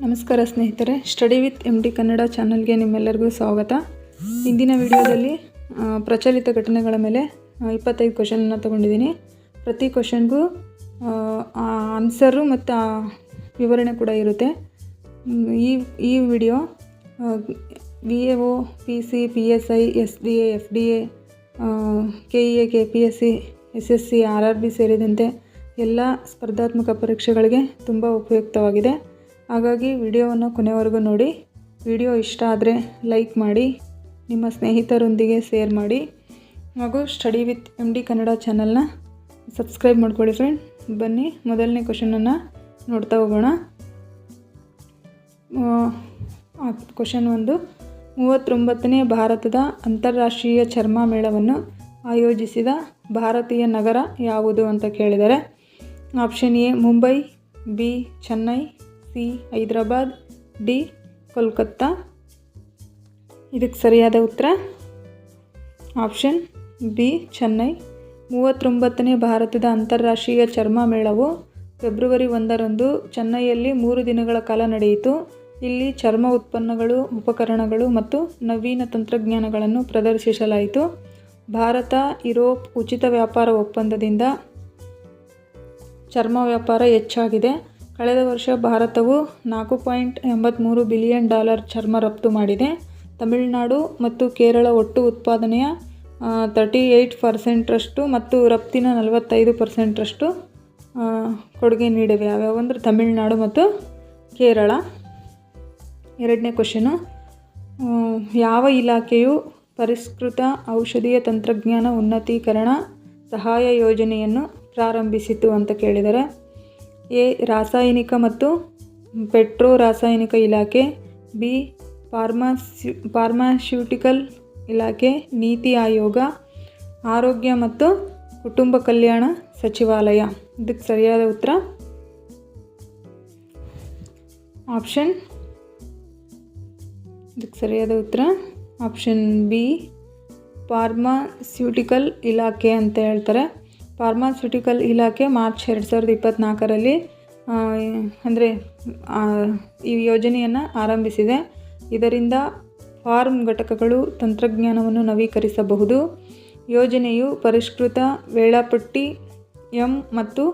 ನಮಸ್ಕಾರ ಸ್ನೇಹಿತರೆ, study with MD Kannada ಚಾನಲ್ಗೆ ನಿಮ್ಮೆಲ್ಲರಿಗೂ ಸ್ವಾಗತ. ಇಂದಿನ ವಿಡಿಯೋದಲ್ಲಿ ಪ್ರಚಲಿತ ಘಟನೆಗಳ ಮೇಲೆ 25 ಕ್ವಶನನ್ನು ತಗೊಂಡಿದ್ದೀನಿ. ಪ್ರತಿ ಕ್ವಶನ್ಗೂ ಆನ್ಸರು ಮತ್ತು ವಿವರಣೆ ಕೂಡ ಇರುತ್ತೆ. ಈ video VAO, PC, PSI, SDA, FDA, KEA, KPSC, SSC, RRB ಸೇರಿದಂತೆ ಎಲ್ಲ ಸ್ಪರ್ಧಾತ್ಮಕ ಪರೀಕ್ಷೆಗಳಿಗೆ ತುಂಬ ಉಪಯುಕ್ತವಾಗಿದೆ. ಹಾಗಾಗಿ ವಿಡಿಯೋವನ್ನು ಕೊನೆವರೆಗೂ ನೋಡಿ. ವಿಡಿಯೋ ಇಷ್ಟ ಆದರೆ ಲೈಕ್ ಮಾಡಿ, ನಿಮ್ಮ ಸ್ನೇಹಿತರೊಂದಿಗೆ ಶೇರ್ ಮಾಡಿ, ಹಾಗೂ ಸ್ಟಡಿ ವಿತ್ MD ಕನ್ನಡ ಚಾನಲ್ನ ಸಬ್ಸ್ಕ್ರೈಬ್ ಮಾಡ್ಕೊಳ್ಳಿ ಫ್ರೆಂಡ್. ಬನ್ನಿ ಮೊದಲನೇ ಕ್ವಶನನ್ನು ನೋಡ್ತಾ ಹೋಗೋಣ. ಕ್ವಶನ್ 1, 39ನೇ ಭಾರತದ ಅಂತಾರಾಷ್ಟ್ರೀಯ ಚರ್ಮ ಮೇಳವನ್ನು ಆಯೋಜಿಸಿದ ಭಾರತೀಯ ನಗರ ಯಾವುದು ಅಂತ ಕೇಳಿದ್ದಾರೆ. Option A Mumbai, B Chennai, C Hyderabad, D Kolkata. ಇದಕ್ಕೆ ಸರಿಯಾದ ಉತ್ತರ ಆಪ್ಷನ್ ಬಿ ಚೆನ್ನೈ. 39ನೇ ಭಾರತದ ಅಂತಾರಾಷ್ಟ್ರೀಯ ಚರ್ಮ ಮೇಳವು ಫೆಬ್ರವರಿ 1ರಂದು ಚೆನ್ನೈಯಲ್ಲಿ 3 ದಿನಗಳ ಕಾಲ ನಡೆಯಿತು. ಇಲ್ಲಿ ಚರ್ಮ ಉತ್ಪನ್ನಗಳು, ಉಪಕರಣಗಳು ಮತ್ತು ನವೀನ ತಂತ್ರಜ್ಞಾನಗಳನ್ನು ಪ್ರದರ್ಶಿಸಲಾಯಿತು. ಭಾರತ ಯುರೋಪ್ ಉಚಿತ ವ್ಯಾಪಾರ ಒಪ್ಪಂದದಿಂದ ಚರ್ಮ ವ್ಯಾಪಾರ ಹೆಚ್ಚಾಗಿದೆ. ಕಳೆದ ವರ್ಷ ಭಾರತವು $4.83 ಬಿಲಿಯನ್ ಚರ್ಮ ರಫ್ತು ಮಾಡಿದೆ. ತಮಿಳುನಾಡು ಮತ್ತು ಕೇರಳ ಒಟ್ಟು ಉತ್ಪಾದನೆಯ 38% ಮತ್ತು ರಫ್ತಿನ 45% ಕೊಡುಗೆ ನೀಡಿವೆ. ಯಾವ್ಯಾವ ಅಂದರೆ ತಮಿಳುನಾಡು ಮತ್ತು ಕೇರಳ. ಎರಡನೇ ಕ್ವಶನು, ಯಾವ ಇಲಾಖೆಯು ಪರಿಷ್ಕೃತ ಔಷಧೀಯ ತಂತ್ರಜ್ಞಾನ ಉನ್ನತೀಕರಣ ಸಹಾಯ ಯೋಜನೆಯನ್ನು ಪ್ರಾರಂಭಿಸಿತು ಅಂತ ಕೇಳಿದರೆ. ಎ ರಾಸಾಯನಿಕ ಮತ್ತು ಪೆಟ್ರೋ ರಾಸಾಯನಿಕ ಇಲಾಖೆ, ಬಿ ಫಾರ್ಮಾಸ್ಯೂಟಿಕಲ್ ಇಲಾಖೆ, ನೀತಿ ಆಯೋಗ, ಆರೋಗ್ಯ ಮತ್ತು ಕುಟುಂಬ ಕಲ್ಯಾಣ ಸಚಿವಾಲಯ. ಇದಕ್ಕೆ ಸರಿಯಾದ ಉತ್ತರ ಆಪ್ಷನ್ ಬಿ ಫಾರ್ಮಾಸ್ಯೂಟಿಕಲ್ ಇಲಾಖೆ ಅಂತ ಹೇಳ್ತಾರೆ. ಫಾರ್ಮಾಸ್ಯೂಟಿಕಲ್ ಇಲಾಖೆ ಮಾರ್ಚ್ 2024ರಲ್ಲಿ ಅಂದರೆ ಈ ಯೋಜನೆಯನ್ನು ಆರಂಭಿಸಿದೆ. ಇದರಿಂದ ಫಾರ್ಮ್ ಘಟಕಗಳು ತಂತ್ರಜ್ಞಾನವನ್ನು ನವೀಕರಿಸಬಹುದು. ಯೋಜನೆಯು ಪರಿಷ್ಕೃತ ವೇಳಾಪಟ್ಟಿ ಮತ್ತು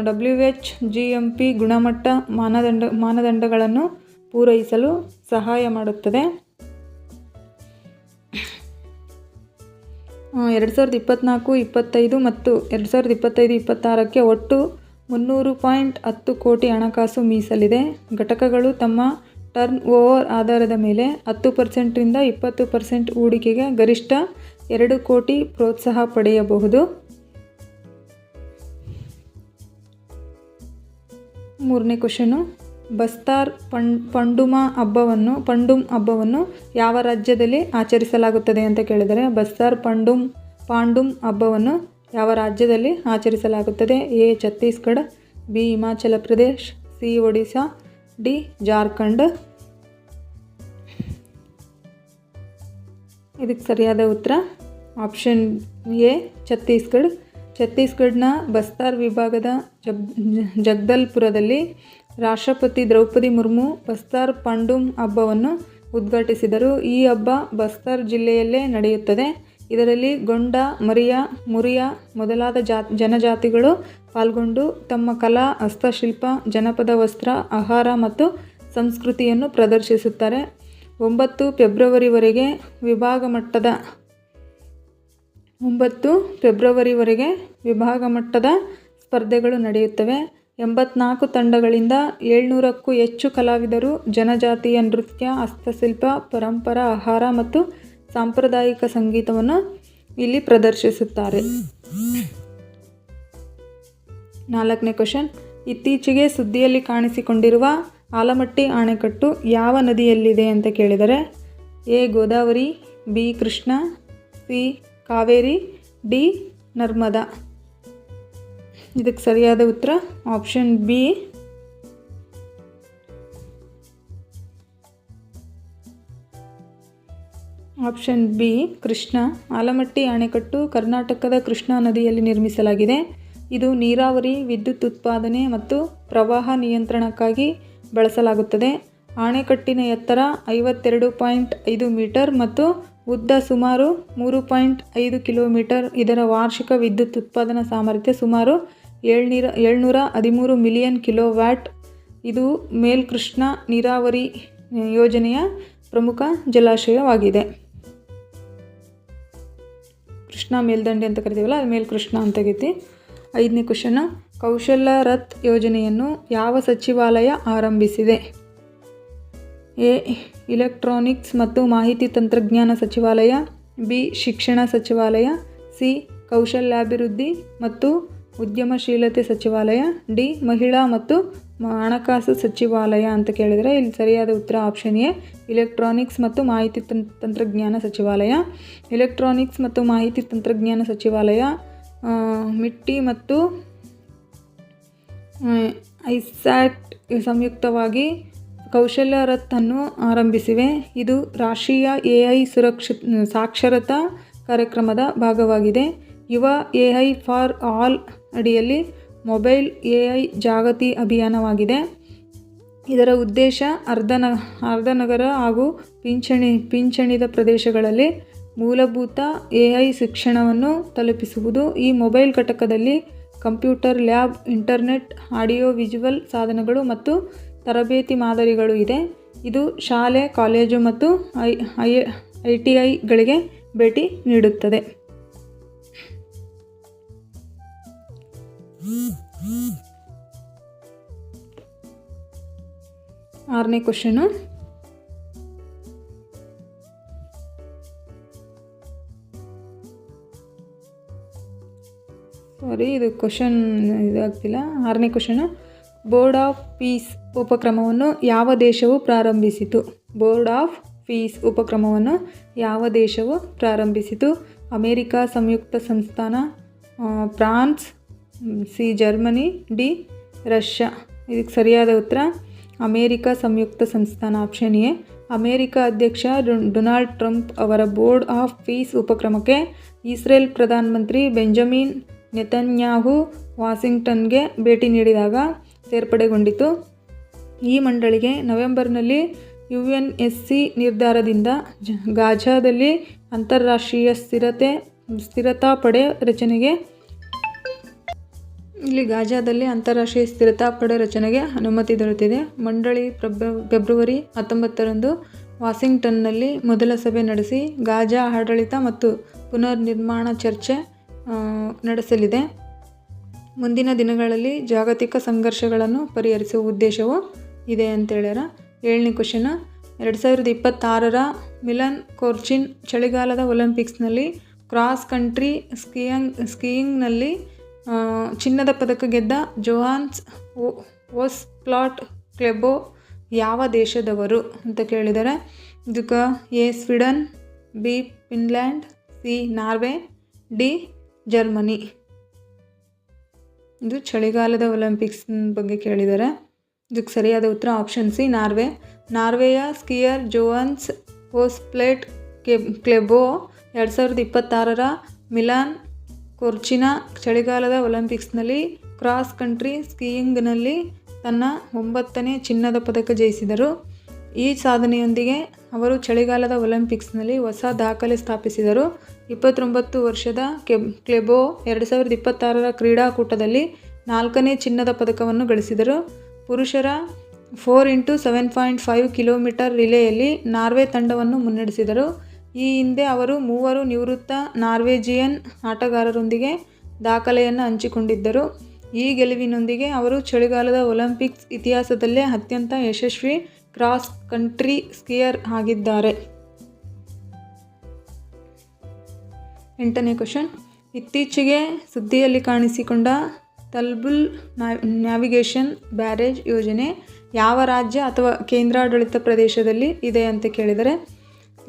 WHGMP ಗುಣಮಟ್ಟ ಮಾನದಂಡಗಳನ್ನು ಪೂರೈಸಲು ಸಹಾಯ ಮಾಡುತ್ತದೆ. 2024-25 ಮತ್ತು 2025-26ಕ್ಕೆ ಒಟ್ಟು 300.10 ಕೋಟಿ ಹಣಕಾಸು ಮೀಸಲಿದೆ. ಘಟಕಗಳು ತಮ್ಮ ಟರ್ನ್ ಓವರ್ ಆಧಾರದ ಮೇಲೆ 10% 20% ಹೂಡಿಕೆಗೆ ಗರಿಷ್ಠ 2 ಕೋಟಿ ಪ್ರೋತ್ಸಾಹ ಪಡೆಯಬಹುದು. ಮೂರನೇ ಕ್ವಶನು, ಬಸ್ತಾರ್ ಪಂಡುಮ್ ಹಬ್ಬವನ್ನು ಯಾವ ರಾಜ್ಯದಲ್ಲಿ ಆಚರಿಸಲಾಗುತ್ತದೆ ಅಂತ ಕೇಳಿದರೆ. ಬಸ್ತಾರ್ ಪಾಂಡುಮ್ ಹಬ್ಬವನ್ನು ಯಾವ ರಾಜ್ಯದಲ್ಲಿ ಆಚರಿಸಲಾಗುತ್ತದೆ. A Chhattisgarh, B Himachal Pradesh, C Odisha, D Jharkhand. ಇದಕ್ಕೆ ಸರಿಯಾದ ಉತ್ತರ ಆಪ್ಷನ್ ಎ ಛತ್ತೀಸ್ಗಢ. ಛತ್ತೀಸ್ಗಢನ ಬಸ್ತಾರ್ ವಿಭಾಗದ ಜಗದಲ್ಪುರದಲ್ಲಿ ರಾಷ್ಟ್ರಪತಿ ದ್ರೌಪದಿ ಮುರ್ಮು ಬಸ್ತಾರ್ ಪಾಂಡುಮ್ ಹಬ್ಬವನ್ನು ಉದ್ಘಾಟಿಸಿದರು. ಈ ಹಬ್ಬ ಬಸ್ತಾರ್ ಜಿಲ್ಲೆಯಲ್ಲೇ ನಡೆಯುತ್ತದೆ. ಇದರಲ್ಲಿ ಗೊಂಡ, ಮುರಿಯಾ ಮೊದಲಾದ ಜನಜಾತಿಗಳು ಪಾಲ್ಗೊಂಡು ತಮ್ಮ ಕಲಾ, ಹಸ್ತಶಿಲ್ಪ, ಜನಪದ ವಸ್ತ್ರ, ಆಹಾರ ಮತ್ತು ಸಂಸ್ಕೃತಿಯನ್ನು ಪ್ರದರ್ಶಿಸುತ್ತಾರೆ. 9 ಫೆಬ್ರವರಿವರೆಗೆ ವಿಭಾಗ ಮಟ್ಟದ ಸ್ಪರ್ಧೆಗಳು ನಡೆಯುತ್ತವೆ. 84 ತಂಡಗಳಿಂದ 700ಕ್ಕೂ ಹೆಚ್ಚು ಕಲಾವಿದರು ಜನಜಾತಿಯ ನೃತ್ಯ, ಹಸ್ತಶಿಲ್ಪ, ಪರಂಪರಾ ಆಹಾರ ಮತ್ತು ಸಾಂಪ್ರದಾಯಿಕ ಸಂಗೀತವನ್ನು ಇಲ್ಲಿ ಪ್ರದರ್ಶಿಸುತ್ತಾರೆ. 4ನೇ ಕ್ವಶನ್, ಇತ್ತೀಚೆಗೆ ಸುದ್ದಿಯಲ್ಲಿ ಕಾಣಿಸಿಕೊಂಡಿರುವ ಆಲಮಟ್ಟಿ ಅಣೆಕಟ್ಟು ಯಾವ ನದಿಯಲ್ಲಿದೆ ಅಂತ ಕೇಳಿದರೆ. A Godavari, B Krishna, C Kaveri, D Narmada. ಇದಕ್ಕೆ ಸರಿಯಾದ ಉತ್ತರ ಆಪ್ಷನ್ ಬಿ ಕೃಷ್ಣ. ಆಲಮಟ್ಟಿ ಅಣೆಕಟ್ಟು ಕರ್ನಾಟಕದ ಕೃಷ್ಣಾ ನದಿಯಲ್ಲಿ ನಿರ್ಮಿಸಲಾಗಿದೆ. ಇದು ನೀರಾವರಿ, ವಿದ್ಯುತ್ ಉತ್ಪಾದನೆ ಮತ್ತು ಪ್ರವಾಹ ನಿಯಂತ್ರಣಕ್ಕಾಗಿ ಬಳಸಲಾಗುತ್ತದೆ. ಅಣೆಕಟ್ಟಿನ ಎತ್ತರ 52.5 ಮೀಟರ್ ಮತ್ತು ಉದ್ದ ಸುಮಾರು 3.5 ಕಿಲೋಮೀಟರ್. ಇದರ ವಾರ್ಷಿಕ ವಿದ್ಯುತ್ ಉತ್ಪಾದನಾ ಸಾಮರ್ಥ್ಯ ಸುಮಾರು 713 ಮಿಲಿಯನ್ ಕಿಲೋವ್ಯಾಟ್. ಇದು ಮೇಲ್ಕೃಷ್ಣ ನೀರಾವರಿ ಯೋಜನೆಯ ಪ್ರಮುಖ ಜಲಾಶಯವಾಗಿದೆ. ಕೃಷ್ಣಾ ಮೇಲ್ದಂಡೆ ಅಂತ ಕರಿತೀವಲ್ಲ, ಅದು ಮೇಲ್ಕೃಷ್ಣ ಅಂತಾಗೈತಿ. 5ನೇ ಕ್ವಶನ್, ಕೌಶಲ್ಯ ರಥ್ ಯೋಜನೆಯನ್ನು ಯಾವ ಸಚಿವಾಲಯ ಆರಂಭಿಸಿದೆ? ಎ. ಇಲೆಕ್ಟ್ರಾನಿಕ್ಸ್ ಮತ್ತು ಮಾಹಿತಿ ತಂತ್ರಜ್ಞಾನ ಸಚಿವಾಲಯ, ಬಿ. ಶಿಕ್ಷಣ ಸಚಿವಾಲಯ, ಸಿ. ಕೌಶಲ್ಯಾಭಿವೃದ್ಧಿ ಮತ್ತು ಉದ್ಯಮಶೀಲತೆ ಸಚಿವಾಲಯ, ಡಿ. ಮಹಿಳಾ ಮತ್ತು ಹಣಕಾಸು ಸಚಿವಾಲಯ ಅಂತ ಕೇಳಿದರೆ ಇಲ್ಲಿ ಸರಿಯಾದ ಉತ್ತರ ಆಪ್ಷನ್ ಎ, ಇಲೆಕ್ಟ್ರಾನಿಕ್ಸ್ ಮತ್ತು ಮಾಹಿತಿ ತಂತ್ರಜ್ಞಾನ ಸಚಿವಾಲಯ. ಇಲೆಕ್ಟ್ರಾನಿಕ್ಸ್ ಮತ್ತು ಮಾಹಿತಿ ತಂತ್ರಜ್ಞಾನ ಸಚಿವಾಲಯ ಮಿಟ್ಟಿ ಮತ್ತು ಐಸ್ಯಾಟ್ ಸಂಯುಕ್ತವಾಗಿ ಕೌಶಲ್ಯ ರಥ್ ಅನ್ನು ಆರಂಭಿಸಿವೆ. ಇದು ರಾಷ್ಟ್ರೀಯ AI ಸಾಕ್ಷರತಾ ಕಾರ್ಯಕ್ರಮದ ಭಾಗವಾಗಿದೆ. ಯುವ AI ಫಾರ್ ಆಲ್ ಅಡಿಯಲ್ಲಿ ಮೊಬೈಲ್ AI ಜಾಗೃತಿ ಅಭಿಯಾನವಾಗಿದೆ. ಇದರ ಉದ್ದೇಶ ಅರ್ಧನಗರ ಹಾಗೂ ಪಿಂಚಣಿದ ಪ್ರದೇಶಗಳಲ್ಲಿ ಮೂಲಭೂತ AI ಶಿಕ್ಷಣವನ್ನು ತಲುಪಿಸುವುದು. ಈ ಮೊಬೈಲ್ ಘಟಕದಲ್ಲಿ computer lab, internet, audio visual ಸಾಧನಗಳು ಮತ್ತು ತರಬೇತಿ ಮಾದರಿಗಳು ಇದೆ. ಇದು ಶಾಲೆ, ಕಾಲೇಜು ಮತ್ತು ITIಗಳಿಗೆ ಭೇಟಿ ನೀಡುತ್ತದೆ. 6ನೇ ಕ್ವಶನು, ಇದು ಕ್ವಶನ್ ಇದಾಗ್ತಿಲ್ಲ. 6ನೇ ಕ್ವಶನು, ಬೋರ್ಡ್ ಆಫ್ ಪೀಸ್ ಉಪಕ್ರಮವನ್ನು ಯಾವ ದೇಶವು ಪ್ರಾರಂಭಿಸಿತು? ಬೋರ್ಡ್ ಆಫ್ ಪೀಸ್ ಉಪಕ್ರಮವನ್ನು ಯಾವ ದೇಶವು ಪ್ರಾರಂಭಿಸಿತು? ಅಮೇರಿಕಾ ಸಂಯುಕ್ತ ಸಂಸ್ಥಾನ, France, C. Germany, D. Russia. ಇದಕ್ಕೆ ಸರಿಯಾದ ಉತ್ತರ ಅಮೇರಿಕಾ ಸಂಯುಕ್ತ ಸಂಸ್ಥಾನ ಆಪ್ಷನ್ ಎ. ಅಮೇರಿಕಾ ಅಧ್ಯಕ್ಷ ಡೊನಾಲ್ಡ್ ಟ್ರಂಪ್ ಅವರ ಬೋರ್ಡ್ ಆಫ್ ಪೀಸ್ ಉಪಕ್ರಮಕ್ಕೆ ಇಸ್ರೇಲ್ ಪ್ರಧಾನಮಂತ್ರಿ ಬೆಂಜಮಿನ್ ನೆತನ್ಯಾಹು ವಾಷಿಂಗ್ಟನ್ಗೆ ಭೇಟಿ ನೀಡಿದಾಗ ಸೇರ್ಪಡೆಗೊಂಡಿತು. ಈ ಮಂಡಳಿಗೆ ನವೆಂಬರ್ನಲ್ಲಿ UNSC ನಿರ್ಧಾರದಿಂದ ಗಾಜಾದಲ್ಲಿ ಅಂತಾರಾಷ್ಟ್ರೀಯ ಸ್ಥಿರತಾ ಪಡೆ ರಚನೆಗೆ ಅನುಮತಿ ದೊರೆತಿದೆ. ಮಂಡಳಿ ಫೆಬ್ರವರಿ 19ರಂದು ವಾಷಿಂಗ್ಟನ್ನಲ್ಲಿ ಮೊದಲ ಸಭೆ ನಡೆಸಿ ಗಾಜಾ ಆಡಳಿತ ಮತ್ತು ಪುನರ್ ನಿರ್ಮಾಣ ಚರ್ಚೆ ನಡೆಸಲಿದೆ. ಮುಂದಿನ ದಿನಗಳಲ್ಲಿ ಜಾಗತಿಕ ಸಂಘರ್ಷಗಳನ್ನು ಪರಿಹರಿಸುವ ಉದ್ದೇಶವೂ ಇದೆ ಅಂತ ಹೇಳ್ಯಾರ. 7ನೇ ಕ್ವಶನ್, 2026ರ ಮಿಲನ್ ಕೋರ್ಚಿನ್ ಚಳಿಗಾಲದ ಒಲಿಂಪಿಕ್ಸ್ನಲ್ಲಿ ಕ್ರಾಸ್ ಕಂಟ್ರಿ ಸ್ಕೀಯಿಂಗ್ನಲ್ಲಿ ಚಿನ್ನದ ಪದಕ ಗೆದ್ದ ಜೋಹಾನ್ಸ್ ಓಸ್ಪ್ಲಾಟ್ ಕ್ಲೆಬೋ ಯಾವ ದೇಶದವರು ಅಂತ ಕೇಳಿದ್ದಾರೆ. ಇದಕ್ಕೆ A. Sweden, B. Finland, C. Norway, D. Germany. ಇದು ಚಳಿಗಾಲದ ಒಲಿಂಪಿಕ್ಸ್ ಬಗ್ಗೆ ಕೇಳಿದ್ದಾರೆ. ಇದಕ್ಕೆ ಸರಿಯಾದ ಉತ್ತರ ಆಪ್ಷನ್ ಸಿ, ನಾರ್ವೆ. ನಾರ್ವೆಯ ಸ್ಕೀಯರ್ ಜೋಹಾನ್ಸ್ ಓಸ್ಪ್ಲಾಟ್ ಕ್ಲೆಬೋ 2026ರ ಮಿಲಾನ್ ಕೋರ್ಚಿನ ಚಳಿಗಾಲದ ಒಲಿಂಪಿಕ್ಸ್ನಲ್ಲಿ ಕ್ರಾಸ್ ಕಂಟ್ರಿ ಸ್ಕೀಯಿಂಗ್ನಲ್ಲಿ ತನ್ನ 9ನೇ ಚಿನ್ನದ ಪದಕ ಜಯಿಸಿದರು. ಈ ಸಾಧನೆಯೊಂದಿಗೆ ಅವರು ಚಳಿಗಾಲದ ಒಲಿಂಪಿಕ್ಸ್ನಲ್ಲಿ ಹೊಸ ದಾಖಲೆ ಸ್ಥಾಪಿಸಿದರು. 29 ವರ್ಷದ ಕ್ಲೆಬೋ 2026ರ ಕ್ರೀಡಾಕೂಟದಲ್ಲಿ 4ನೇ ಚಿನ್ನದ ಪದಕವನ್ನು ಗಳಿಸಿದರು. ಪುರುಷರ 4x7.5 ಕಿಲೋಮೀಟರ್ ರಿಲೇಯಲ್ಲಿ ನಾರ್ವೆ ತಂಡವನ್ನು ಮುನ್ನಡೆಸಿದರು. ಈ ಹಿಂದೆ ಅವರು 3 ನಿವೃತ್ತ ನಾರ್ವೇಜಿಯನ್ ಆಟಗಾರರೊಂದಿಗೆ ದಾಖಲೆಯನ್ನು ಹಂಚಿಕೊಂಡಿದ್ದರು. ಈ ಗೆಲುವಿನೊಂದಿಗೆ ಅವರು ಚಳಿಗಾಲದ ಒಲಿಂಪಿಕ್ಸ್ ಇತಿಹಾಸದಲ್ಲೇ ಅತ್ಯಂತ ಯಶಸ್ವಿ ಕ್ರಾಸ್ ಕಂಟ್ರಿ ಸ್ಕೀಯರ್ ಆಗಿದ್ದಾರೆ. 8ನೇ ಕ್ವಶನ್, ಇತ್ತೀಚೆಗೆ ಸುದ್ದಿಯಲ್ಲಿ ಕಾಣಿಸಿಕೊಂಡ ತಲ್ಬುಲ್ ನ್ಯಾವಿಗೇಷನ್ ಬ್ಯಾರೇಜ್ ಯೋಜನೆ ಯಾವ ರಾಜ್ಯ ಅಥವಾ ಕೇಂದ್ರಾಡಳಿತ ಪ್ರದೇಶದಲ್ಲಿ ಇದೆ ಅಂತ ಕೇಳಿದರೆ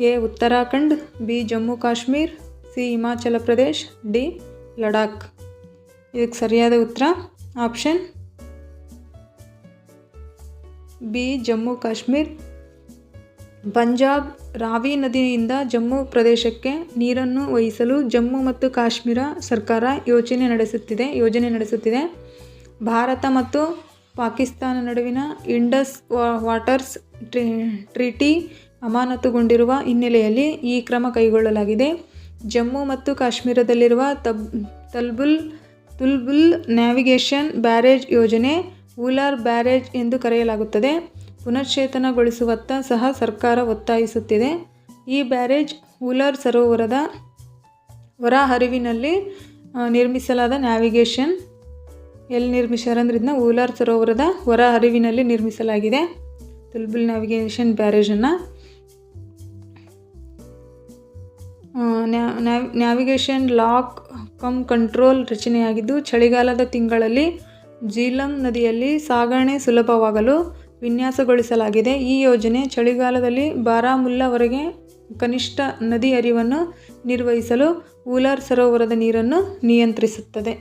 A. Uttarakhand, B. Jammu Kashmir, C. Himachal Pradesh, D. Ladakh. ಇದಕ್ಕೆ ಸರಿಯಾದ ಉತ್ತರ ಆಪ್ಷನ್ ಬಿ. ಜಮ್ಮು ಕಾಶ್ಮೀರ್. ಪಂಜಾಬ್ ರಾವಿ ನದಿಯಿಂದ ಜಮ್ಮು ಪ್ರದೇಶಕ್ಕೆ ನೀರನ್ನು ವಹಿಸಲು ಜಮ್ಮು ಮತ್ತು ಕಾಶ್ಮೀರ ಸರ್ಕಾರ ಯೋಜನೆ ನಡೆಸುತ್ತಿದೆ. ಭಾರತ ಮತ್ತು ಪಾಕಿಸ್ತಾನ ನಡುವಿನ ಇಂಡಸ್ ವಾಟರ್ಸ್ ಟ್ರೀಟಿ ಅಮಾನತುಗೊಂಡಿರುವ ಹಿನ್ನೆಲೆಯಲ್ಲಿ ಈ ಕ್ರಮ ಕೈಗೊಳ್ಳಲಾಗಿದೆ. ಜಮ್ಮು ಮತ್ತು ಕಾಶ್ಮೀರದಲ್ಲಿರುವ ತುಲ್ಬುಲ್ ನ್ಯಾವಿಗೇಷನ್ ಬ್ಯಾರೇಜ್ ಯೋಜನೆ ಊಲಾರ್ ಬ್ಯಾರೇಜ್ ಎಂದು ಕರೆಯಲಾಗುತ್ತದೆ. ಪುನಶ್ಚೇತನಗೊಳಿಸುವತ್ತ ಸಹ ಸರ್ಕಾರ ಒತ್ತಾಯಿಸುತ್ತಿದೆ. ಈ ಬ್ಯಾರೇಜ್ ಊಲಾರ್ ಸರೋವರದ ಹೊರಹರಿವಿನಲ್ಲಿ ನಿರ್ಮಿಸಲಾದ ನ್ಯಾವಿಗೇಷನ್ ಎಲ್ಲಿ ನಿರ್ಮಿಸ್ಯಾರಂದ್ರೆ ಇದನ್ನ ಊಲಾರ್ ಸರೋವರದ ಹೊರಹರಿವಿನಲ್ಲಿ ನಿರ್ಮಿಸಲಾಗಿದೆ ತುಲ್ಬುಲ್ ನ್ಯಾವಿಗೇಷನ್ ಬ್ಯಾರೇಜನ್ನು. ನ್ಯಾವಿಗೇಷನ್ ಲಾಕ್ ಕಮ್ ಕಂಟ್ರೋಲ್ ರಚನೆಯಾಗಿದ್ದು ಚಳಿಗಾಲದ ತಿಂಗಳಲ್ಲಿ ಜೀಲಂ ನದಿಯಲ್ಲಿ ಸಾಗಣೆ ಸುಲಭವಾಗಲು ವಿನ್ಯಾಸಗೊಳಿಸಲಾಗಿದೆ. ಈ ಯೋಜನೆ ಚಳಿಗಾಲದಲ್ಲಿ ಬಾರಾಮುಲ್ಲಾವರೆಗೆ ಕನಿಷ್ಠ ನದಿ ಹರಿವನ್ನು ನಿರ್ವಹಿಸಲು ಊಲಾರ್ ಸರೋವರದ ನೀರನ್ನು ನಿಯಂತ್ರಿಸುತ್ತದೆ.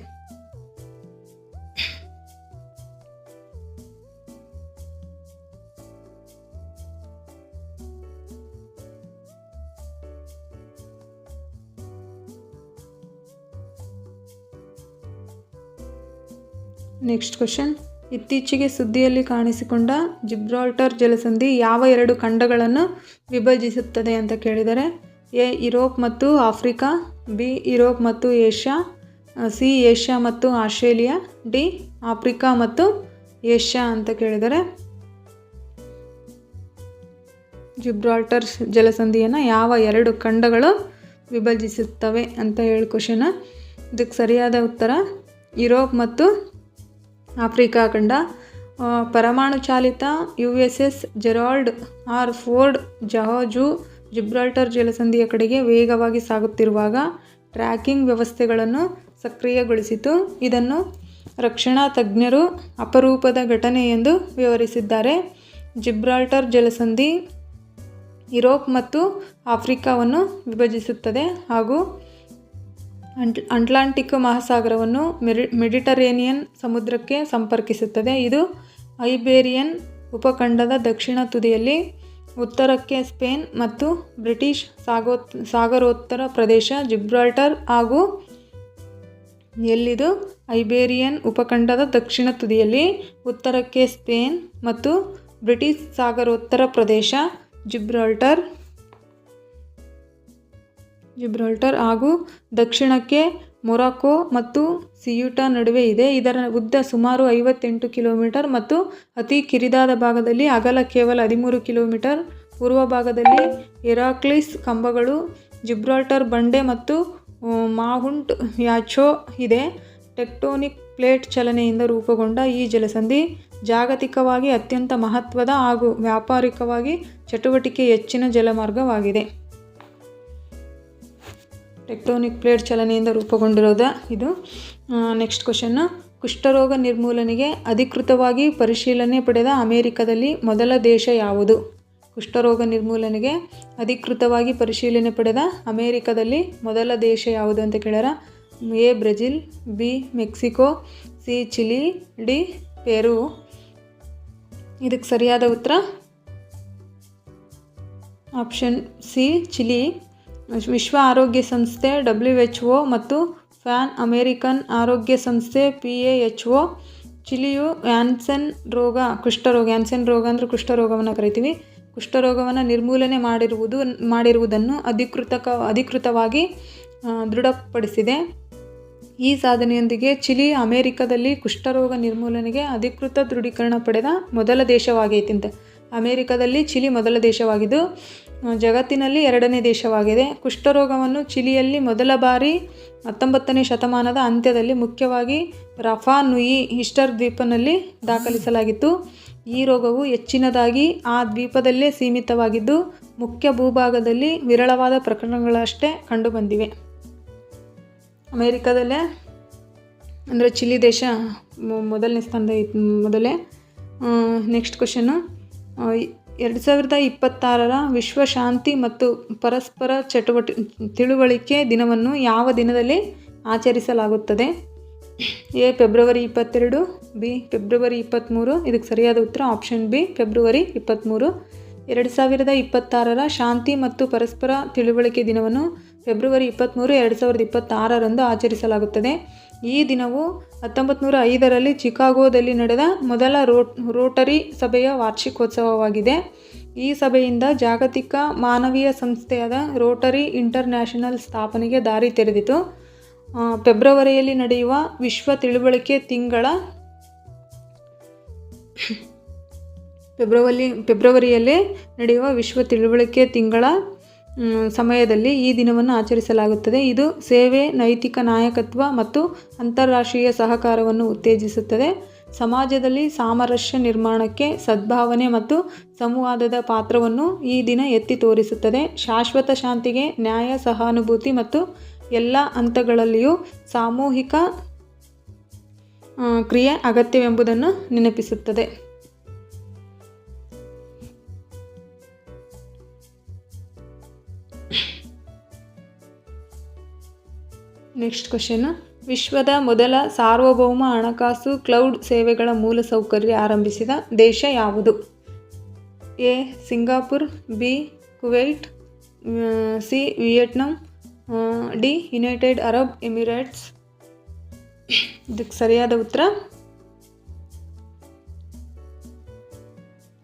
ನೆಕ್ಸ್ಟ್ ಕ್ವಶನ್, ಇತ್ತೀಚೆಗೆ ಸುದ್ದಿಯಲ್ಲಿ ಕಾಣಿಸಿಕೊಂಡ ಜಿಬ್ರಾಲ್ಟರ್ ಜಲಸಂಧಿ ಯಾವ 2 ಖಂಡಗಳನ್ನು ವಿಭಜಿಸುತ್ತದೆ ಅಂತ ಕೇಳಿದರೆ, ಎ ಯುರೋಪ್ ಮತ್ತು ಆಫ್ರಿಕಾ, ಬಿ ಯುರೋಪ್ ಮತ್ತು ಏಷ್ಯಾ, ಸಿ ಏಷ್ಯಾ ಮತ್ತು ಆಸ್ಟ್ರೇಲಿಯಾ, ಡಿ ಆಫ್ರಿಕಾ ಮತ್ತು ಏಷ್ಯಾ ಅಂತ ಕೇಳಿದರೆ ಜಿಬ್ರಾಲ್ಟರ್ ಜಲಸಂಧಿಯನ್ನು ಯಾವ 2 ಖಂಡಗಳು ವಿಭಜಿಸುತ್ತವೆ ಅಂತ ಹೇಳಿ ಕ್ವಶನ್. ಇದಕ್ಕೆ ಸರಿಯಾದ ಉತ್ತರ ಯುರೋಪ್ ಮತ್ತು ಆಫ್ರಿಕಾ ಖಂಡ. ಪರಮಾಣು ಚಾಲಿತ USS ಜೆರಾಲ್ಡ್ ಆರ್ ಫೋರ್ಡ್ ಜಹಾಜು ಜಿಬ್ರಾಲ್ಟರ್ ಜಲಸಂಧಿಯ ಕಡೆಗೆ ವೇಗವಾಗಿ ಸಾಗುತ್ತಿರುವಾಗ ಟ್ರ್ಯಾಕಿಂಗ್ ವ್ಯವಸ್ಥೆಗಳನ್ನು ಸಕ್ರಿಯಗೊಳಿಸಿತು. ಇದನ್ನು ರಕ್ಷಣಾ ತಜ್ಞರು ಅಪರೂಪದ ಘಟನೆ ಎಂದು ವಿವರಿಸಿದ್ದಾರೆ. ಜಿಬ್ರಾಲ್ಟರ್ ಜಲಸಂಧಿ ಯುರೋಪ್ ಮತ್ತು ಆಫ್ರಿಕಾವನ್ನು ವಿಭಜಿಸುತ್ತದೆ ಹಾಗೂ ಅಟ್ಲಾಂಟಿಕ್ ಮಹಾಸಾಗರವನ್ನು ಮೆಡಿಟರೇನಿಯನ್ ಸಮುದ್ರಕ್ಕೆ ಸಂಪರ್ಕಿಸುತ್ತದೆ. ಇದು ಐಬೇರಿಯನ್ ಉಪಖಂಡದ ದಕ್ಷಿಣ ತುದಿಯಲ್ಲಿ ಉತ್ತರಕ್ಕೆ ಸ್ಪೇನ್ ಮತ್ತು ಬ್ರಿಟಿಷ್ ಸಾಗರೋತ್ತರ ಪ್ರದೇಶ ಜಿಬ್ರಾಲ್ಟರ್ ಹಾಗೂ ಎಲ್ಲಿದು ಐಬೇರಿಯನ್ ಉಪಖಂಡದ ದಕ್ಷಿಣ ತುದಿಯಲ್ಲಿ ಉತ್ತರಕ್ಕೆ ಸ್ಪೇನ್ ಮತ್ತು ಬ್ರಿಟಿಷ್ ಸಾಗರೋತ್ತರ ಪ್ರದೇಶ ಜಿಬ್ರಾಲ್ಟರ್ ಹಾಗೂ ದಕ್ಷಿಣಕ್ಕೆ ಮೊರಾಕೊ ಮತ್ತು ಸಿಯೂಟಾ ನಡುವೆ ಇದೆ. ಇದರ ಉದ್ದ ಸುಮಾರು 58 ಕಿಲೋಮೀಟರ್ ಮತ್ತು ಅತಿ ಕಿರಿದಾದ ಭಾಗದಲ್ಲಿ ಅಗಲ ಕೇವಲ 13 ಕಿಲೋಮೀಟರ್. ಪೂರ್ವ ಭಾಗದಲ್ಲಿ ಹೆರಾಕ್ಲಿಸ್ ಕಂಬಗಳು, ಜಿಬ್ರಾಲ್ಟರ್ ಬಂಡೆ ಮತ್ತು ಮೌಂಟ್ ಯಾಚೋ ಇದೆ. ಟೆಕ್ಟೋನಿಕ್ ಪ್ಲೇಟ್ ಚಲನೆಯಿಂದ ರೂಪುಗೊಂಡ ಈ ಜಲಸಂಧಿ ಜಾಗತಿಕವಾಗಿ ಅತ್ಯಂತ ಮಹತ್ವದ ಹಾಗೂ ವ್ಯಾಪಾರಿಕವಾಗಿ ಚಟುವಟಿಕೆ ಹೆಚ್ಚಿನ ಜಲಮಾರ್ಗವಾಗಿದೆ. ಟೆಕ್ಟೋನಿಕ್ ಪ್ಲೇಟ್ ಚಲನೆಯಿಂದ ರೂಪುಗೊಂಡಿರೋದ ಇದು. ನೆಕ್ಸ್ಟ್ ಕ್ವಶನ್ನು, ಕುಷ್ಠರೋಗ ನಿರ್ಮೂಲನೆಗೆ ಅಧಿಕೃತವಾಗಿ ಪರಿಶೀಲನೆ ಪಡೆದ ಅಮೆರಿಕದಲ್ಲಿ ಮೊದಲ ದೇಶ ಯಾವುದು? ಕುಷ್ಠರೋಗ ನಿರ್ಮೂಲನೆಗೆ ಅಧಿಕೃತವಾಗಿ ಪರಿಶೀಲನೆ ಪಡೆದ ಅಮೆರಿಕದಲ್ಲಿ ಮೊದಲ ದೇಶ ಯಾವುದು ಅಂತ ಕೇಳ್ಯಾರ. A Brazil, B Mexico, C Chile, D Peru. ಇದಕ್ಕೆ ಸರಿಯಾದ ಉತ್ತರ ಆಪ್ಷನ್ ಸಿ ಚಿಲಿ. ವಿಶ್ವ ಆರೋಗ್ಯ ಸಂಸ್ಥೆ WHO ಮತ್ತು ಪ್ಯಾನ್ ಅಮೇರಿಕನ್ ಆರೋಗ್ಯ ಸಂಸ್ಥೆ PAHO ಚಿಲಿಯು ಯಾನ್ಸನ್ ರೋಗ ಅಂದರೆ ಕುಷ್ಠರೋಗವನ್ನು ಕರಿತೀವಿ, ಕುಷ್ಠರೋಗವನ್ನು ನಿರ್ಮೂಲನೆ ಮಾಡಿರುವುದನ್ನು ಅಧಿಕೃತವಾಗಿ ದೃಢಪಡಿಸಿದೆ. ಈ ಸಾಧನೆಯೊಂದಿಗೆ ಚಿಲಿ ಅಮೆರಿಕದಲ್ಲಿ ಕುಷ್ಠರೋಗ ನಿರ್ಮೂಲನೆಗೆ ಅಧಿಕೃತ ದೃಢೀಕರಣ ಪಡೆದ ಮೊದಲ ದೇಶವಾಗೈತಂತೆ. ಅಮೆರಿಕದಲ್ಲಿ ಚಿಲಿ ಮೊದಲ ದೇಶವಾಗಿದ್ದು ಜಗತ್ತಿನಲ್ಲಿ 2ನೇ ದೇಶವಾಗಿದೆ. ಕುಷ್ಠರೋಗವನ್ನು ಚಿಲಿಯಲ್ಲಿ ಮೊದಲ ಬಾರಿ 19ನೇ ಶತಮಾನದ ಅಂತ್ಯದಲ್ಲಿ ಮುಖ್ಯವಾಗಿ ರಫಾ ನುಯಿ ಈಸ್ಟರ್ ದ್ವೀಪನಲ್ಲಿ ದಾಖಲಿಸಲಾಗಿತ್ತು. ಈ ರೋಗವು ಹೆಚ್ಚಿನದಾಗಿ ಆ ದ್ವೀಪದಲ್ಲೇ ಸೀಮಿತವಾಗಿದ್ದು ಮುಖ್ಯ ಭೂಭಾಗದಲ್ಲಿ ವಿರಳವಾದ ಪ್ರಕರಣಗಳಷ್ಟೇ ಕಂಡುಬಂದಿವೆ. ಅಮೆರಿಕದಲ್ಲೇ ಅಂದರೆ ಚಿಲಿ ದೇಶ ಮೊದಲನೇ ಸ್ಥಾನದ ಮೊದಲೇ. ನೆಕ್ಸ್ಟ್ ಕ್ವಶನ್ನು, 2026 ವಿಶ್ವ ಶಾಂತಿ ಮತ್ತು ಪರಸ್ಪರ ತಿಳುವಳಿಕೆ ದಿನವನ್ನು ಯಾವ ದಿನದಲ್ಲಿ ಆಚರಿಸಲಾಗುತ್ತದೆ? A February 22, B February 23. ಇದಕ್ಕೆ ಸರಿಯಾದ ಉತ್ತರ ಆಪ್ಷನ್ ಬಿ ಫೆಬ್ರವರಿ 23. 2026 ಶಾಂತಿ ಮತ್ತು ಪರಸ್ಪರ ತಿಳುವಳಿಕೆ ದಿನವನ್ನು ಫೆಬ್ರವರಿ 23, 2026 ಆಚರಿಸಲಾಗುತ್ತದೆ. ಈ ದಿನವು 1905ರಲ್ಲಿ ಚಿಕಾಗೋದಲ್ಲಿ ನಡೆದ ಮೊದಲ ರೋಟರಿ ಸಭೆಯ ವಾರ್ಷಿಕೋತ್ಸವವಾಗಿದೆ. ಈ ಸಭೆಯಿಂದ ಜಾಗತಿಕ ಮಾನವೀಯ ಸಂಸ್ಥೆಯಾದ ರೋಟರಿ ಇಂಟರ್ನ್ಯಾಷನಲ್ ಸ್ಥಾಪನೆಗೆ ದಾರಿ ತೆರೆದಿತು. ಫೆಬ್ರವರಿಯಲ್ಲಿ ನಡೆಯುವ ವಿಶ್ವ ತಿಳುವಳಿಕೆ ತಿಂಗಳ ಫೆಬ್ರವರಿಯಲ್ಲೇ ನಡೆಯುವ ವಿಶ್ವ ತಿಳುವಳಿಕೆ ತಿಂಗಳ ಸಮಯದಲ್ಲಿ ಈ ದಿನವನ್ನು ಆಚರಿಸಲಾಗುತ್ತದೆ. ಇದು ಸೇವೆ, ನೈತಿಕ ನಾಯಕತ್ವ ಮತ್ತು ಅಂತಾರಾಷ್ಟ್ರೀಯ ಸಹಕಾರವನ್ನು ಉತ್ತೇಜಿಸುತ್ತದೆ. ಸಮಾಜದಲ್ಲಿ ಸಾಮರಸ್ಯ ನಿರ್ಮಾಣಕ್ಕೆ ಸದ್ಭಾವನೆ ಮತ್ತು ಸಂವಾದದ ಪಾತ್ರವನ್ನು ಈ ದಿನ ಎತ್ತಿ ತೋರಿಸುತ್ತದೆ. ಶಾಶ್ವತ ಶಾಂತಿಗೆ ನ್ಯಾಯ, ಸಹಾನುಭೂತಿ ಮತ್ತು ಎಲ್ಲ ಹಂತಗಳಲ್ಲಿಯೂ ಸಾಮೂಹಿಕ ಕ್ರಿಯೆ ಅಗತ್ಯವೆಂಬುದನ್ನು ನೆನಪಿಸುತ್ತದೆ. ನೆಕ್ಸ್ಟ್ ಕ್ವಶನ್, ವಿಶ್ವದ ಮೊದಲ ಸಾರ್ವಭೌಮ ಹಣಕಾಸು ಕ್ಲೌಡ್ ಸೇವೆಗಳ ಮೂಲಸೌಕರ್ಯ ಆರಂಭಿಸಿದ ದೇಶ ಯಾವುದು? A Singapore, B Kuwait, C Vietnam, D United Arab Emirates. ಇದಕ್ಕೆ ಸರಿಯಾದ ಉತ್ತರ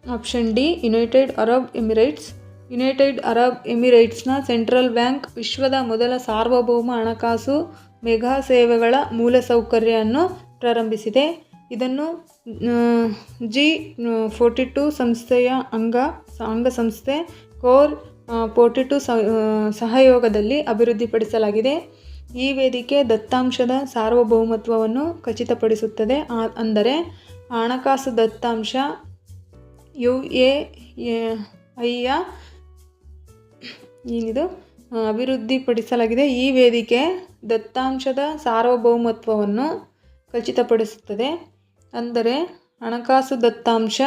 option D, United Arab Emirates. United Arab ಎಮಿರೇಟ್ಸ್ನ ಸೆಂಟ್ರಲ್ ಬ್ಯಾಂಕ್ ವಿಶ್ವದ ಮೊದಲ ಸಾರ್ವಭೌಮ ಹಣಕಾಸು ಮೆಗಾ ಸೇವೆಗಳ ಮೂಲಸೌಕರ್ಯವನ್ನು ಪ್ರಾರಂಭಿಸಿದೆ. ಇದನ್ನು G42 ಸಂಸ್ಥೆಯ ಅಂಗಸಂಸ್ಥೆ ಕೋರ್ 42 ಸಹಯೋಗದಲ್ಲಿ ಅಭಿವೃದ್ಧಿಪಡಿಸಲಾಗಿದೆ. ಈ ವೇದಿಕೆ ದತ್ತಾಂಶದ ಸಾರ್ವಭೌಮತ್ವವನ್ನು ಖಚಿತಪಡಿಸುತ್ತದೆ. ಅಂದರೆ ಹಣಕಾಸು ದತ್ತಾಂಶ UAIಯ ಏನಿದು ಅಭಿವೃದ್ಧಿಪಡಿಸಲಾಗಿದೆ. ಈ ವೇದಿಕೆ ದತ್ತಾಂಶದ ಸಾರ್ವಭೌಮತ್ವವನ್ನು ಖಚಿತಪಡಿಸುತ್ತದೆ. ಅಂದರೆ ಹಣಕಾಸು ದತ್ತಾಂಶ